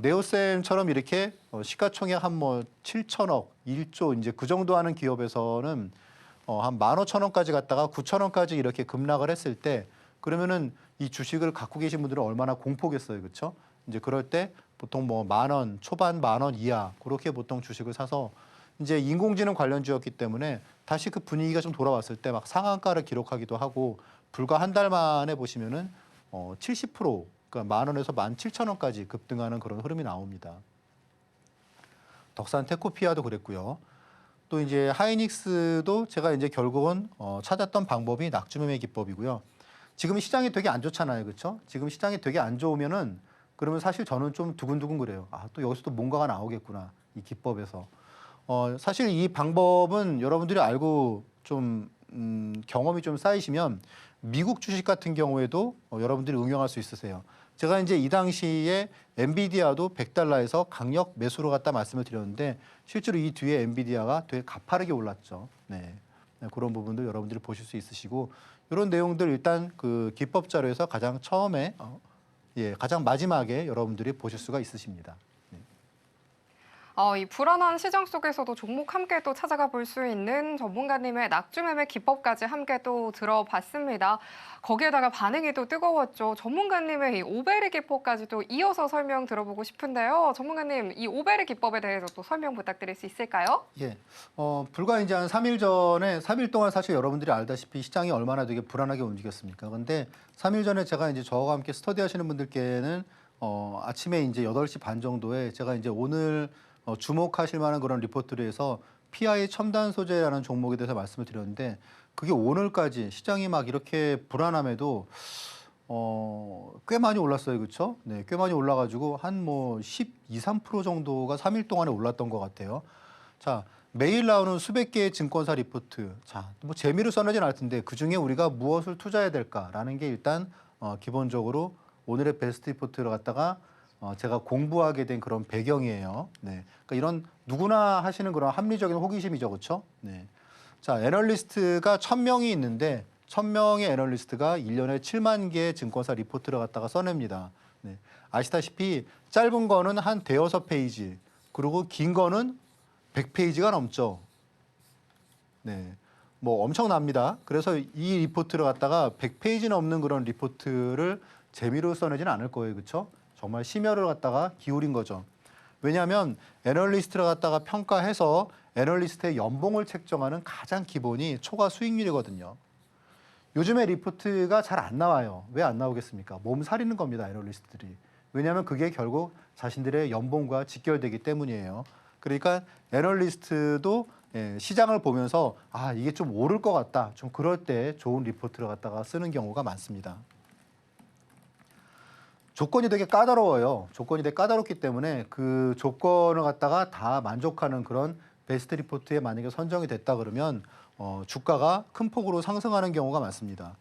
네오셈처럼 이렇게 시가총액 한 뭐 7천억, 1조 이제 그 정도 하는 기업에서는 한 15,000원까지 갔다가 9,000원까지 이렇게 급락을 했을 때, 그러면은 이 주식을 갖고 계신 분들은 얼마나 공포겠어요. 그렇죠? 이제 그럴 때 보통 뭐 10,000원, 초반 10,000원 이하 그렇게 보통 주식을 사서, 이제 인공지능 관련주였기 때문에 다시 그 분위기가 좀 돌아왔을 때 막 상한가를 기록하기도 하고, 불과 한 달 만에 보시면은 70%, 그러니까 10,000원에서 17,000원까지 급등하는 그런 흐름이 나옵니다. 덕산 테코피아도 그랬고요. 또 이제 하이닉스도 제가 이제 결국은 찾았던 방법이 낙주매매 기법이고요. 지금 시장이 되게 안 좋잖아요. 그렇죠? 지금 시장이 되게 안 좋으면은 그러면 사실 저는 좀 두근두근 그래요. 또 여기서 또 뭔가가 나오겠구나. 이 기법에서. 사실 이 방법은 여러분들이 알고 좀 경험이 좀 쌓이시면 미국 주식 같은 경우에도 여러분들이 응용할 수 있으세요. 제가 이제 이 당시에 엔비디아도 100달러에서 강력 매수로 갖다 말씀을 드렸는데 실제로 이 뒤에 엔비디아가 되게 가파르게 올랐죠. 네. 네, 그런 부분도 여러분들이 보실 수 있으시고 이런 내용들 일단 그 기법 자료에서 가장 처음에 가장 마지막에 여러분들이 보실 수가 있으십니다. 이 불안한 시장 속에서도 종목 함께 또 찾아가 볼 수 있는 전문가님의 낙주매매 기법까지 함께 또 들어봤습니다. 거기에다가 반응이 또 뜨거웠죠. 전문가님의 이 오베르 기법까지도 이어서 설명 들어보고 싶은데요. 전문가님, 이 오베르 기법에 대해서 또 설명 부탁드릴 수 있을까요? 예. 불과 이제 한 3일 전에, 3일 동안 사실 여러분들이 알다시피 시장이 얼마나 되게 불안하게 움직였습니까? 근데 3일 전에 제가 이제 저와 함께 스터디 하시는 분들께는 아침에 이제 8시 반 정도에 제가 이제 오늘 주목하실 만한 그런 리포트를 해서 PI 첨단 소재라는 종목에 대해서 말씀을 드렸는데 그게 오늘까지 시장이 막 이렇게 불안함에도 꽤 많이 올랐어요. 그렇죠? 네, 꽤 많이 올라가지고 한 뭐 12, 3% 정도가 3일 동안에 올랐던 것 같아요. 자, 매일 나오는 수백 개의 증권사 리포트. 자, 뭐 재미로 써내진 않을 텐데 그중에 우리가 무엇을 투자해야 될까라는 게 일단 기본적으로 오늘의 베스트 리포트를 갖다가 제가 공부하게 된 그런 배경이에요. 네. 그러니까 이런 누구나 하시는 그런 합리적인 호기심이죠. 그렇죠? 네. 자, 애널리스트가 1000명이 있는데 1000명의 애널리스트가 1년에 7만 개의 증권사 리포트를 갖다가 써냅니다. 네. 아시다시피 짧은 거는 한 대여섯 페이지, 그리고 긴 거는 100페이지가 넘죠. 네. 뭐 엄청납니다. 그래서 이 리포트를 갖다가 100페이지 넘는 그런 리포트를 재미로 써내지는 않을 거예요. 그렇죠? 정말 심혈을 갖다가 기울인 거죠. 왜냐하면 애널리스트를 갖다가 평가해서 애널리스트의 연봉을 책정하는 가장 기본이 초과 수익률이거든요. 요즘에 리포트가 잘 안 나와요. 왜 안 나오겠습니까? 몸 사리는 겁니다, 애널리스트들이. 왜냐하면 그게 결국 자신들의 연봉과 직결되기 때문이에요. 그러니까 애널리스트도 시장을 보면서 이게 좀 오를 것 같다. 좀 그럴 때 좋은 리포트를 갖다가 쓰는 경우가 많습니다. 조건이 되게 까다로워요. 조건이 되게 까다롭기 때문에 그 조건을 갖다가 다 만족하는 그런 베스트 리포트에 만약에 선정이 됐다 그러면 주가가 큰 폭으로 상승하는 경우가 많습니다.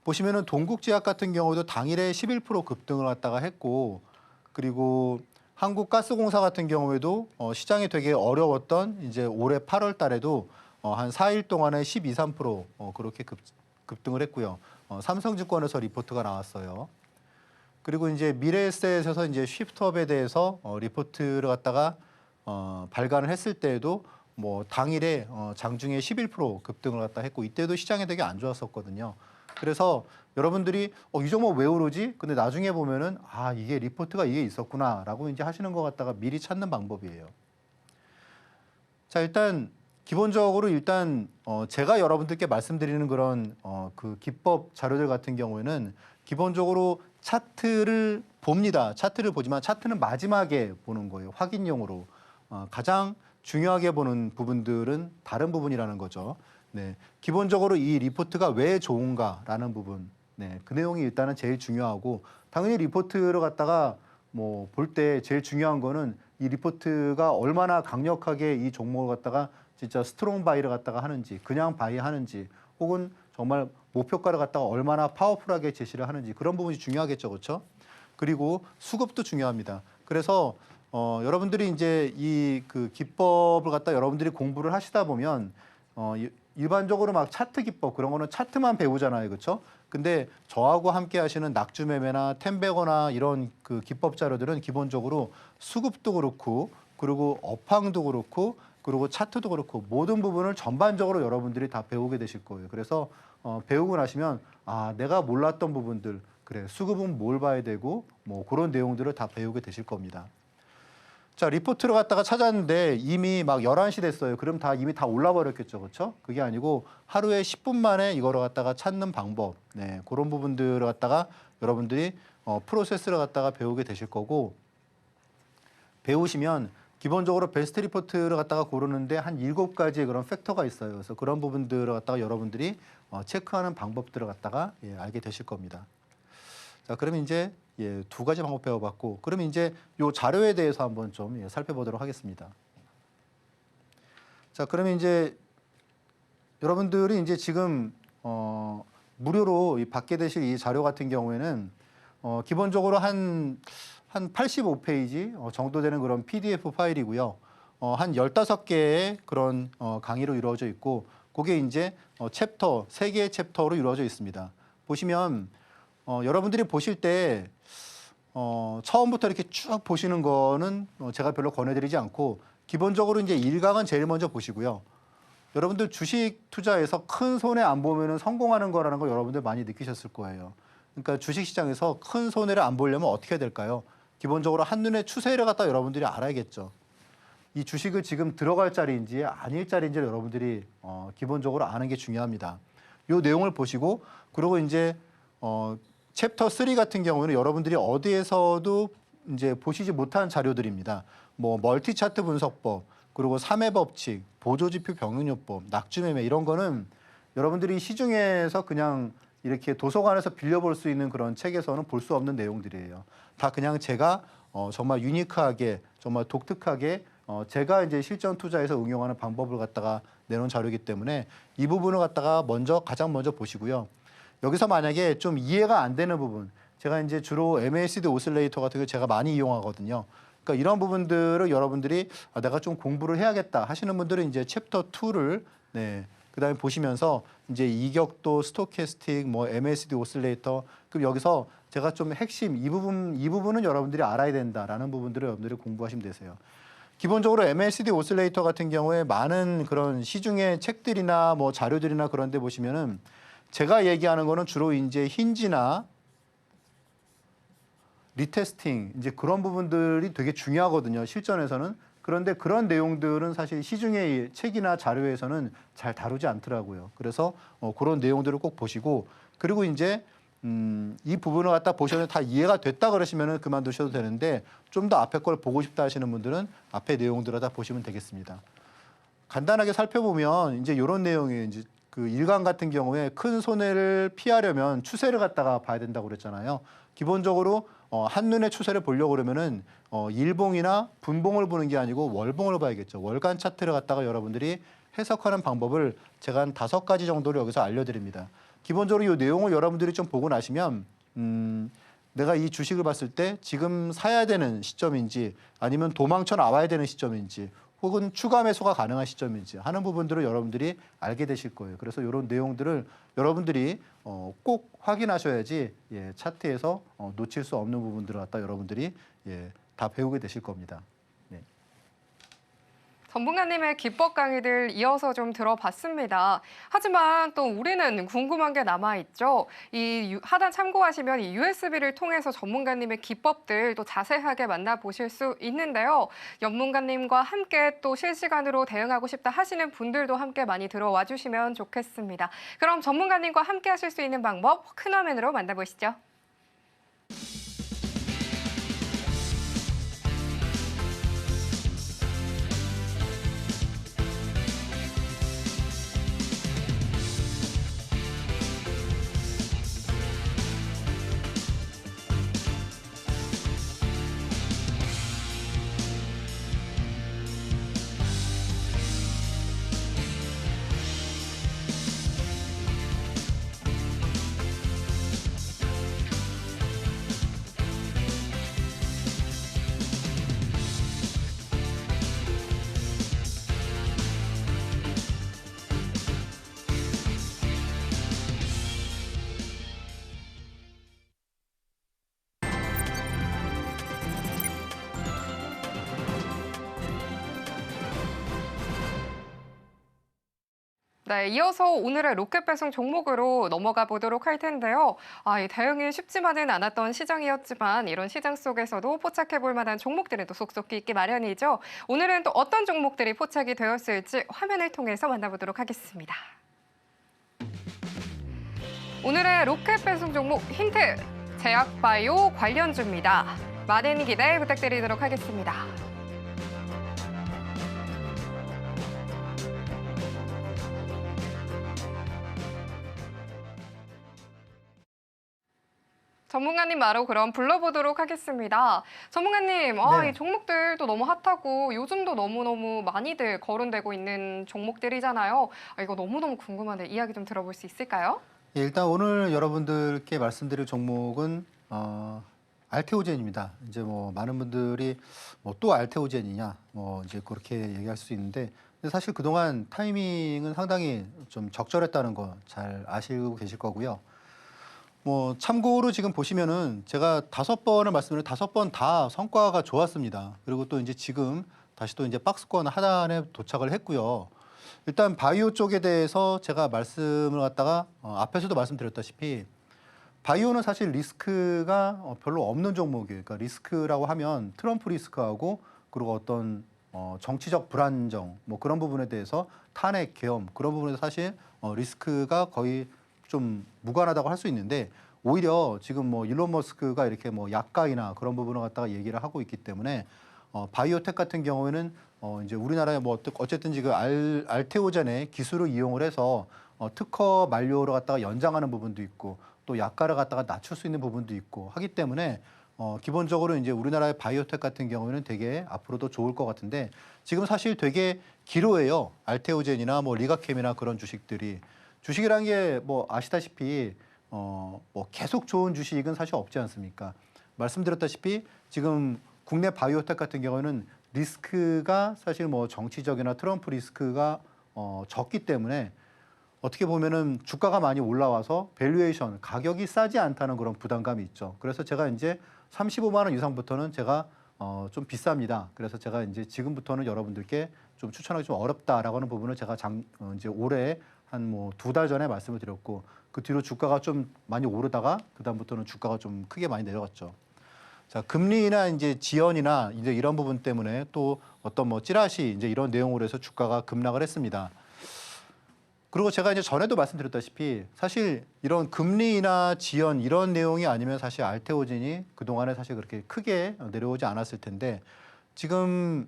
보시면은 동국제약 같은 경우도 당일에 11% 급등을 갖다가 했고, 그리고 한국가스공사 같은 경우에도 시장이 되게 어려웠던 이제 올해 8월 달에도 한 4일 동안에 12, 3% 그렇게 급등을 했고요. 삼성증권에서 리포트가 나왔어요. 그리고 이제 미래에셋에서 이제 쉬프트업에 대해서 리포트를 갖다가 발간을 했을 때에도 뭐 당일에 장중에 11% 급등을 갖다 했고 이때도 시장이 되게 안 좋았었거든요. 그래서 여러분들이 이 종목 왜 오르지? 근데 나중에 보면은 이게 리포트가 이게 있었구나라고 이제 하시는 것 갖다가 미리 찾는 방법이에요. 자, 일단 기본적으로 제가 여러분들께 말씀드리는 그런 그 기법 자료들 같은 경우에는 기본적으로 차트를 봅니다. 차트를 보지만 차트는 마지막에 보는 거예요. 확인용으로. 가장 중요하게 보는 부분들은 다른 부분이라는 거죠. 네. 기본적으로 이 리포트가 왜 좋은가라는 부분. 네. 그 내용이 일단은 제일 중요하고 당연히 리포트를 갖다가 뭐 볼 때 제일 중요한 거는 이 리포트가 얼마나 강력하게 이 종목을 갖다가 진짜 스트롱 바이를 갖다가 하는지, 그냥 바이 하는지, 혹은 정말 목표가를 갖다가 얼마나 파워풀하게 제시를 하는지 그런 부분이 중요하겠죠. 그렇죠? 그리고 수급도 중요합니다. 그래서 여러분들이 이제 이 그 기법을 갖다 여러분들이 공부를 하시다 보면 일반적으로 막 차트 기법 그런 거는 차트만 배우잖아요. 그렇죠? 근데 저하고 함께 하시는 낙주매매나 템베거나 이런 그 기법 자료들은 기본적으로 수급도 그렇고 그리고 업황도 그렇고 그리고 차트도 그렇고 모든 부분을 전반적으로 여러분들이 다 배우게 되실 거예요. 그래서 배우고 나시면 내가 몰랐던 부분들, 그래 수급은 뭘 봐야 되고 뭐 그런 내용들을 다 배우게 되실 겁니다. 자, 리포트를 갖다가 찾았는데 이미 막 11시 됐어요. 그럼 이미 다 올라버렸겠죠. 그렇죠? 그게 아니고 하루에 10분 만에 이거를 갖다가 찾는 방법. 네, 그런 부분들을 갖다가 여러분들이 프로세스를 갖다가 배우게 되실 거고, 배우시면 기본적으로 베스트 리포트를 갖다가 고르는데 한 7가지의 그런 팩터가 있어요. 그래서 그런 부분들을 갖다가 여러분들이 체크하는 방법들을 갖다가 알게 되실 겁니다. 자, 그러면 이제 2가지 방법 배워봤고, 그러면 이제 요 자료에 대해서 한번 좀 살펴보도록 하겠습니다. 자, 그러면 이제 여러분들이 이제 지금 무료로 받게 되실 이 자료 같은 경우에는 기본적으로 한 85페이지 정도 되는 그런 PDF 파일이고요. 한 15개의 그런 강의로 이루어져 있고, 그게 이제 챕터, 3개의 챕터로 이루어져 있습니다. 보시면 여러분들이 보실 때 처음부터 이렇게 쭉 보시는 거는 제가 별로 권해드리지 않고, 기본적으로 이제 1강은 제일 먼저 보시고요. 여러분들 주식 투자에서 큰 손해 안 보면은 성공하는 거라는 걸 여러분들 많이 느끼셨을 거예요. 그러니까 주식 시장에서 큰 손해를 안 보려면 어떻게 해야 될까요? 기본적으로 한눈에 추세를 갖다 여러분들이 알아야겠죠. 이 주식을 지금 들어갈 자리인지 아닐 자리인지를 여러분들이 기본적으로 아는 게 중요합니다. 이 내용을 보시고, 그리고 이제 챕터 3 같은 경우는 여러분들이 어디에서도 이제 보시지 못한 자료들입니다. 뭐 멀티 차트 분석법, 그리고 3회 법칙, 보조지표 병행요법, 낙주매매, 이런 거는 여러분들이 시중에서 그냥 이렇게 도서관에서 빌려볼 수 있는 그런 책에서는 볼 수 없는 내용들이에요. 다 그냥 제가 정말 유니크하게, 정말 독특하게 제가 이제 실전 투자에서 응용하는 방법을 갖다가 내놓은 자료이기 때문에 이 부분을 갖다가 가장 먼저 보시고요. 여기서 만약에 좀 이해가 안 되는 부분, 제가 이제 주로 MACD 오실레이터 같은 거 제가 많이 이용하거든요. 그러니까 이런 부분들을 여러분들이 내가 좀 공부를 해야겠다 하시는 분들은 이제 챕터 2를 그다음에 보시면서 이제 이격도, 스토캐스틱, 뭐 MACD 오실레이터, 그럼 여기서 제가 좀 핵심 이 부분은 여러분들이 알아야 된다라는 부분들을 여러분들이 공부하시면 되세요. 기본적으로 MACD 오실레이터 같은 경우에 많은 그런 시중의 책들이나 뭐 자료들이나 그런 데 보시면은 제가 얘기하는 거는 주로 이제 힌지나 리테스팅, 이제 그런 부분들이 되게 중요하거든요, 실전에서는. 그런데 그런 내용들은 사실 시중의 책이나 자료에서는 잘 다루지 않더라고요. 그래서 그런 내용들을 꼭 보시고, 그리고 이제 이 부분을 갖다 보셔서 다 이해가 됐다 그러시면은 그만두셔도 되는데, 좀 더 앞에 걸 보고 싶다 하시는 분들은 앞에 내용들을 다 보시면 되겠습니다. 간단하게 살펴보면 이제 이런 내용이 이제 그 1강 같은 경우에 큰 손해를 피하려면 추세를 갖다가 봐야 된다고 그랬잖아요. 기본적으로 한눈에 추세를 보려고 그러면은 일봉이나 분봉을 보는 게 아니고 월봉을 봐야겠죠. 월간 차트를 갖다가 여러분들이 해석하는 방법을 제가 한 5가지 정도를 여기서 알려드립니다. 기본적으로 이 내용을 여러분들이 좀 보고 나시면 내가 이 주식을 봤을 때 지금 사야 되는 시점인지, 아니면 도망쳐 나와야 되는 시점인지, 혹은 추가 매수가 가능한 시점인지 하는 부분들을 여러분들이 알게 되실 거예요. 그래서 이런 내용들을 여러분들이 꼭 확인하셔야지 차트에서 놓칠 수 없는 부분들을 갖다 여러분들이 다 배우게 되실 겁니다. 네. 전문가님의 기법 강의들 이어서 좀 들어봤습니다. 하지만 또 우리는 궁금한 게 남아있죠. 이 하단 참고하시면 이 USB를 통해서 전문가님의 기법들 또 자세하게 만나보실 수 있는데요. 전문가님과 함께 또 실시간으로 대응하고 싶다 하시는 분들도 함께 많이 들어와 주시면 좋겠습니다. 그럼 전문가님과 함께 하실 수 있는 방법 큰 화면으로 만나보시죠. 네, 이어서 오늘의 로켓 배송 종목으로 넘어가 보도록 할 텐데요. 이 대응이 쉽지만은 않았던 시장이었지만 이런 시장 속에서도 포착해 볼 만한 종목들은 또 속속 있기 마련이죠. 오늘은 또 어떤 종목들이 포착이 되었을지 화면을 통해서 만나보도록 하겠습니다. 오늘의 로켓 배송 종목 힌트, 제약바이오 관련주입니다. 많은 기대 부탁드리도록 하겠습니다. 전문가님 말로 그럼 불러보도록 하겠습니다. 전문가님, 네. 이 종목들도 너무 핫하고 요즘도 너무너무 많이들 거론되고 있는 종목들이잖아요. 이거 너무너무 궁금한데 이야기 좀 들어볼 수 있을까요? 예, 일단 오늘 여러분들께 말씀드릴 종목은 알테오젠입니다. 이제 뭐 많은 분들이 뭐 또 알테오젠이냐 뭐 이제 그렇게 얘기할 수 있는데 근데 사실 그동안 타이밍은 상당히 좀 적절했다는 거 잘 아시고 계실 거고요. 뭐 참고로 지금 보시면은 제가 5번을 말씀드린 5번 다 성과가 좋았습니다. 그리고 또 이제 지금 다시 또 이제 박스권 하단에 도착을 했고요. 일단 바이오 쪽에 대해서 제가 말씀을 갖다가 앞에서도 말씀드렸다시피 바이오는 사실 리스크가 별로 없는 종목이에요. 그러니까 리스크라고 하면 트럼프 리스크하고 그리고 어떤 정치적 불안정 뭐 그런 부분에 대해서 탄핵 계엄 그런 부분에서 사실 리스크가 거의 좀 무관하다고 할 수 있는데 오히려 지금 뭐 일론 머스크가 이렇게 뭐 약가이나 그런 부분을 갖다가 얘기를 하고 있기 때문에 바이오텍 같은 경우에는 이제 우리나라에 뭐 어쨌든 지금 알테오젠의 기술을 이용을 해서 특허 만료를 갖다가 연장하는 부분도 있고 또 약가를 갖다가 낮출 수 있는 부분도 있고 하기 때문에 기본적으로 이제 우리나라의 바이오텍 같은 경우에는 되게 앞으로도 좋을 것 같은데 지금 사실 되게 기로예요. 알테오젠이나 뭐 리가캠이나 그런 주식들이 주식이라는 게 뭐 아시다시피 뭐 계속 좋은 주식은 사실 없지 않습니까? 말씀드렸다시피 지금 국내 바이오텍 같은 경우는 리스크가 사실 뭐 정치적이나 트럼프 리스크가 적기 때문에 어떻게 보면은 주가가 많이 올라와서 밸류에이션 가격이 싸지 않다는 그런 부담감이 있죠. 그래서 제가 이제 35만 원 이상부터는 제가 좀 비쌉니다. 그래서 제가 이제 지금부터는 여러분들께 좀 추천하기 좀 어렵다라고 하는 부분을 제가 이제 올해 한 뭐 2달 전에 말씀을 드렸고 그 뒤로 주가가 좀 많이 오르다가 그다음부터는 주가가 좀 크게 많이 내려갔죠. 자, 금리나 이제 지연이나 이제 이런 부분 때문에 또 어떤 뭐 찌라시 이제 이런 내용으로 해서 주가가 급락을 했습니다. 그리고 제가 이제 전에도 말씀드렸다시피 사실 이런 금리나 지연 이런 내용이 아니면 사실 알테오젠이 그동안에 사실 그렇게 크게 내려오지 않았을 텐데 지금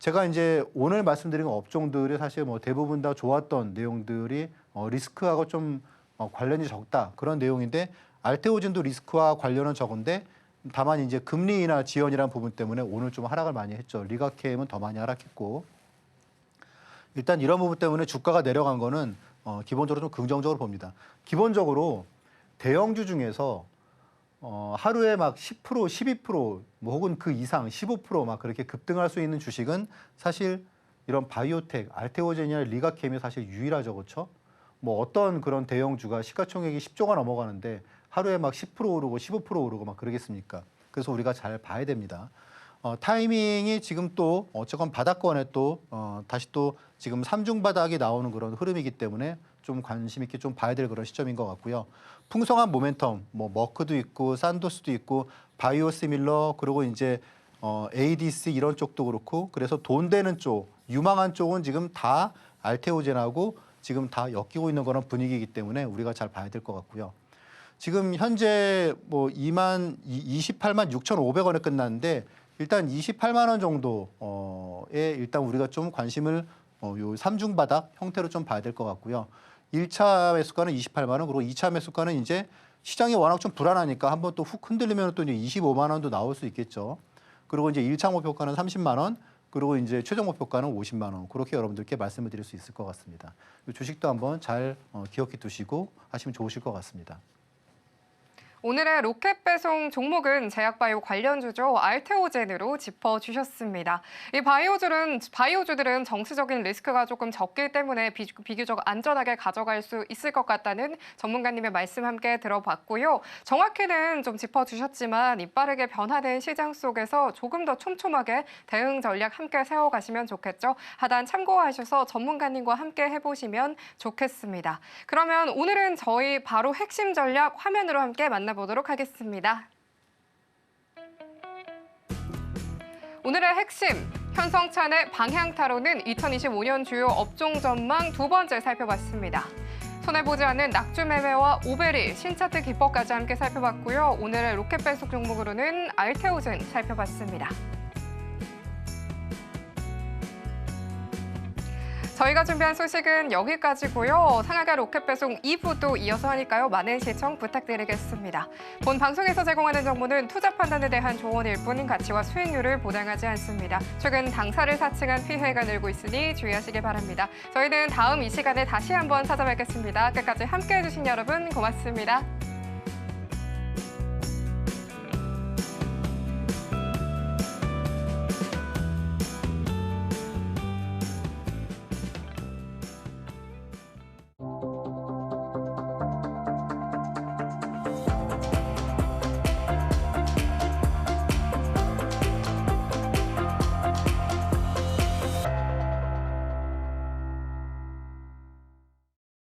제가 이제 오늘 말씀드린 업종들이 사실 뭐 대부분 다 좋았던 내용들이 리스크하고 좀 관련이 적다 그런 내용인데 알테오젠도 리스크와 관련은 적은데 다만 이제 금리나 지연이라는 부분 때문에 오늘 좀 하락을 많이 했죠. 리가캠은 더 많이 하락했고 일단 이런 부분 때문에 주가가 내려간 거는 기본적으로 좀 긍정적으로 봅니다. 기본적으로 대형주 중에서 하루에 막 10%, 12%, 뭐 혹은 그 이상 15%막 그렇게 급등할 수 있는 주식은 사실 이런 바이오텍, 알테오젠이나 리가캠이 사실 유일하죠, 그렇죠? 뭐 어떤 그런 대형주가 시가총액이 10조가 넘어가는데 하루에 막 10% 오르고 15% 오르고 막 그러겠습니까? 그래서 우리가 잘 봐야 됩니다. 타이밍이 지금 또 어쨌건 바닥권에 또 다시 또 지금 3중 바닥이 나오는 그런 흐름이기 때문에 좀 관심 있게 좀 봐야 될 그런 시점인 것 같고요. 풍성한 모멘텀, 뭐 머크도 있고 산도스도 있고 바이오시밀러 그리고 이제 ADC 이런 쪽도 그렇고 그래서 돈 되는 쪽, 유망한 쪽은 지금 다 알테오젠하고 지금 다 엮이고 있는 그런 분위기이기 때문에 우리가 잘 봐야 될 것 같고요. 지금 현재 뭐 28만 6,500원에 끝났는데 일단 28만 원 정도에 일단 우리가 좀 관심을 요 3중 바닥 형태로 좀 봐야 될 것 같고요. 1차 매수가는 28만 원, 그리고 2차 매수가는 이제 시장이 워낙 좀 불안하니까 한번 또 훅 흔들리면 또 이제 25만 원도 나올 수 있겠죠. 그리고 이제 1차 목표가는 30만 원, 그리고 이제 최종 목표가는 50만 원. 그렇게 여러분들께 말씀을 드릴 수 있을 것 같습니다. 이 주식도 한번 잘 기억해 두시고 하시면 좋으실 것 같습니다. 오늘의 로켓 배송 종목은 제약바이오 관련주죠. 알테오젠으로 짚어주셨습니다. 이 바이오주들은 정치적인 리스크가 조금 적기 때문에 비교적 안전하게 가져갈 수 있을 것 같다는 전문가님의 말씀 함께 들어봤고요. 정확히는 좀 짚어주셨지만 이 빠르게 변화된 시장 속에서 조금 더 촘촘하게 대응 전략 함께 세워가시면 좋겠죠. 하단 참고하셔서 전문가님과 함께 해보시면 좋겠습니다. 그러면 오늘은 저희 바로 핵심 전략 화면으로 함께 만나보도록 하겠습니다. 오늘의 핵심, 현성찬의 방향타로는 2025년 주요 업종 전망 두 번째 살펴봤습니다. 손해보지 않는 낙주 매매와 오베리, 신차트 기법까지 함께 살펴봤고요. 오늘의 로켓 배속 종목으로는 알테오젠 살펴봤습니다. 저희가 준비한 소식은 여기까지고요. 상하가 로켓 배송 2부도 이어서 하니까요. 많은 시청 부탁드리겠습니다. 본 방송에서 제공하는 정보는 투자 판단에 대한 조언일 뿐 가치와 수익률을 보장하지 않습니다. 최근 당사를 사칭한 피해가 늘고 있으니 주의하시기 바랍니다. 저희는 다음 이 시간에 다시 한번 찾아뵙겠습니다. 끝까지 함께해 주신 여러분 고맙습니다.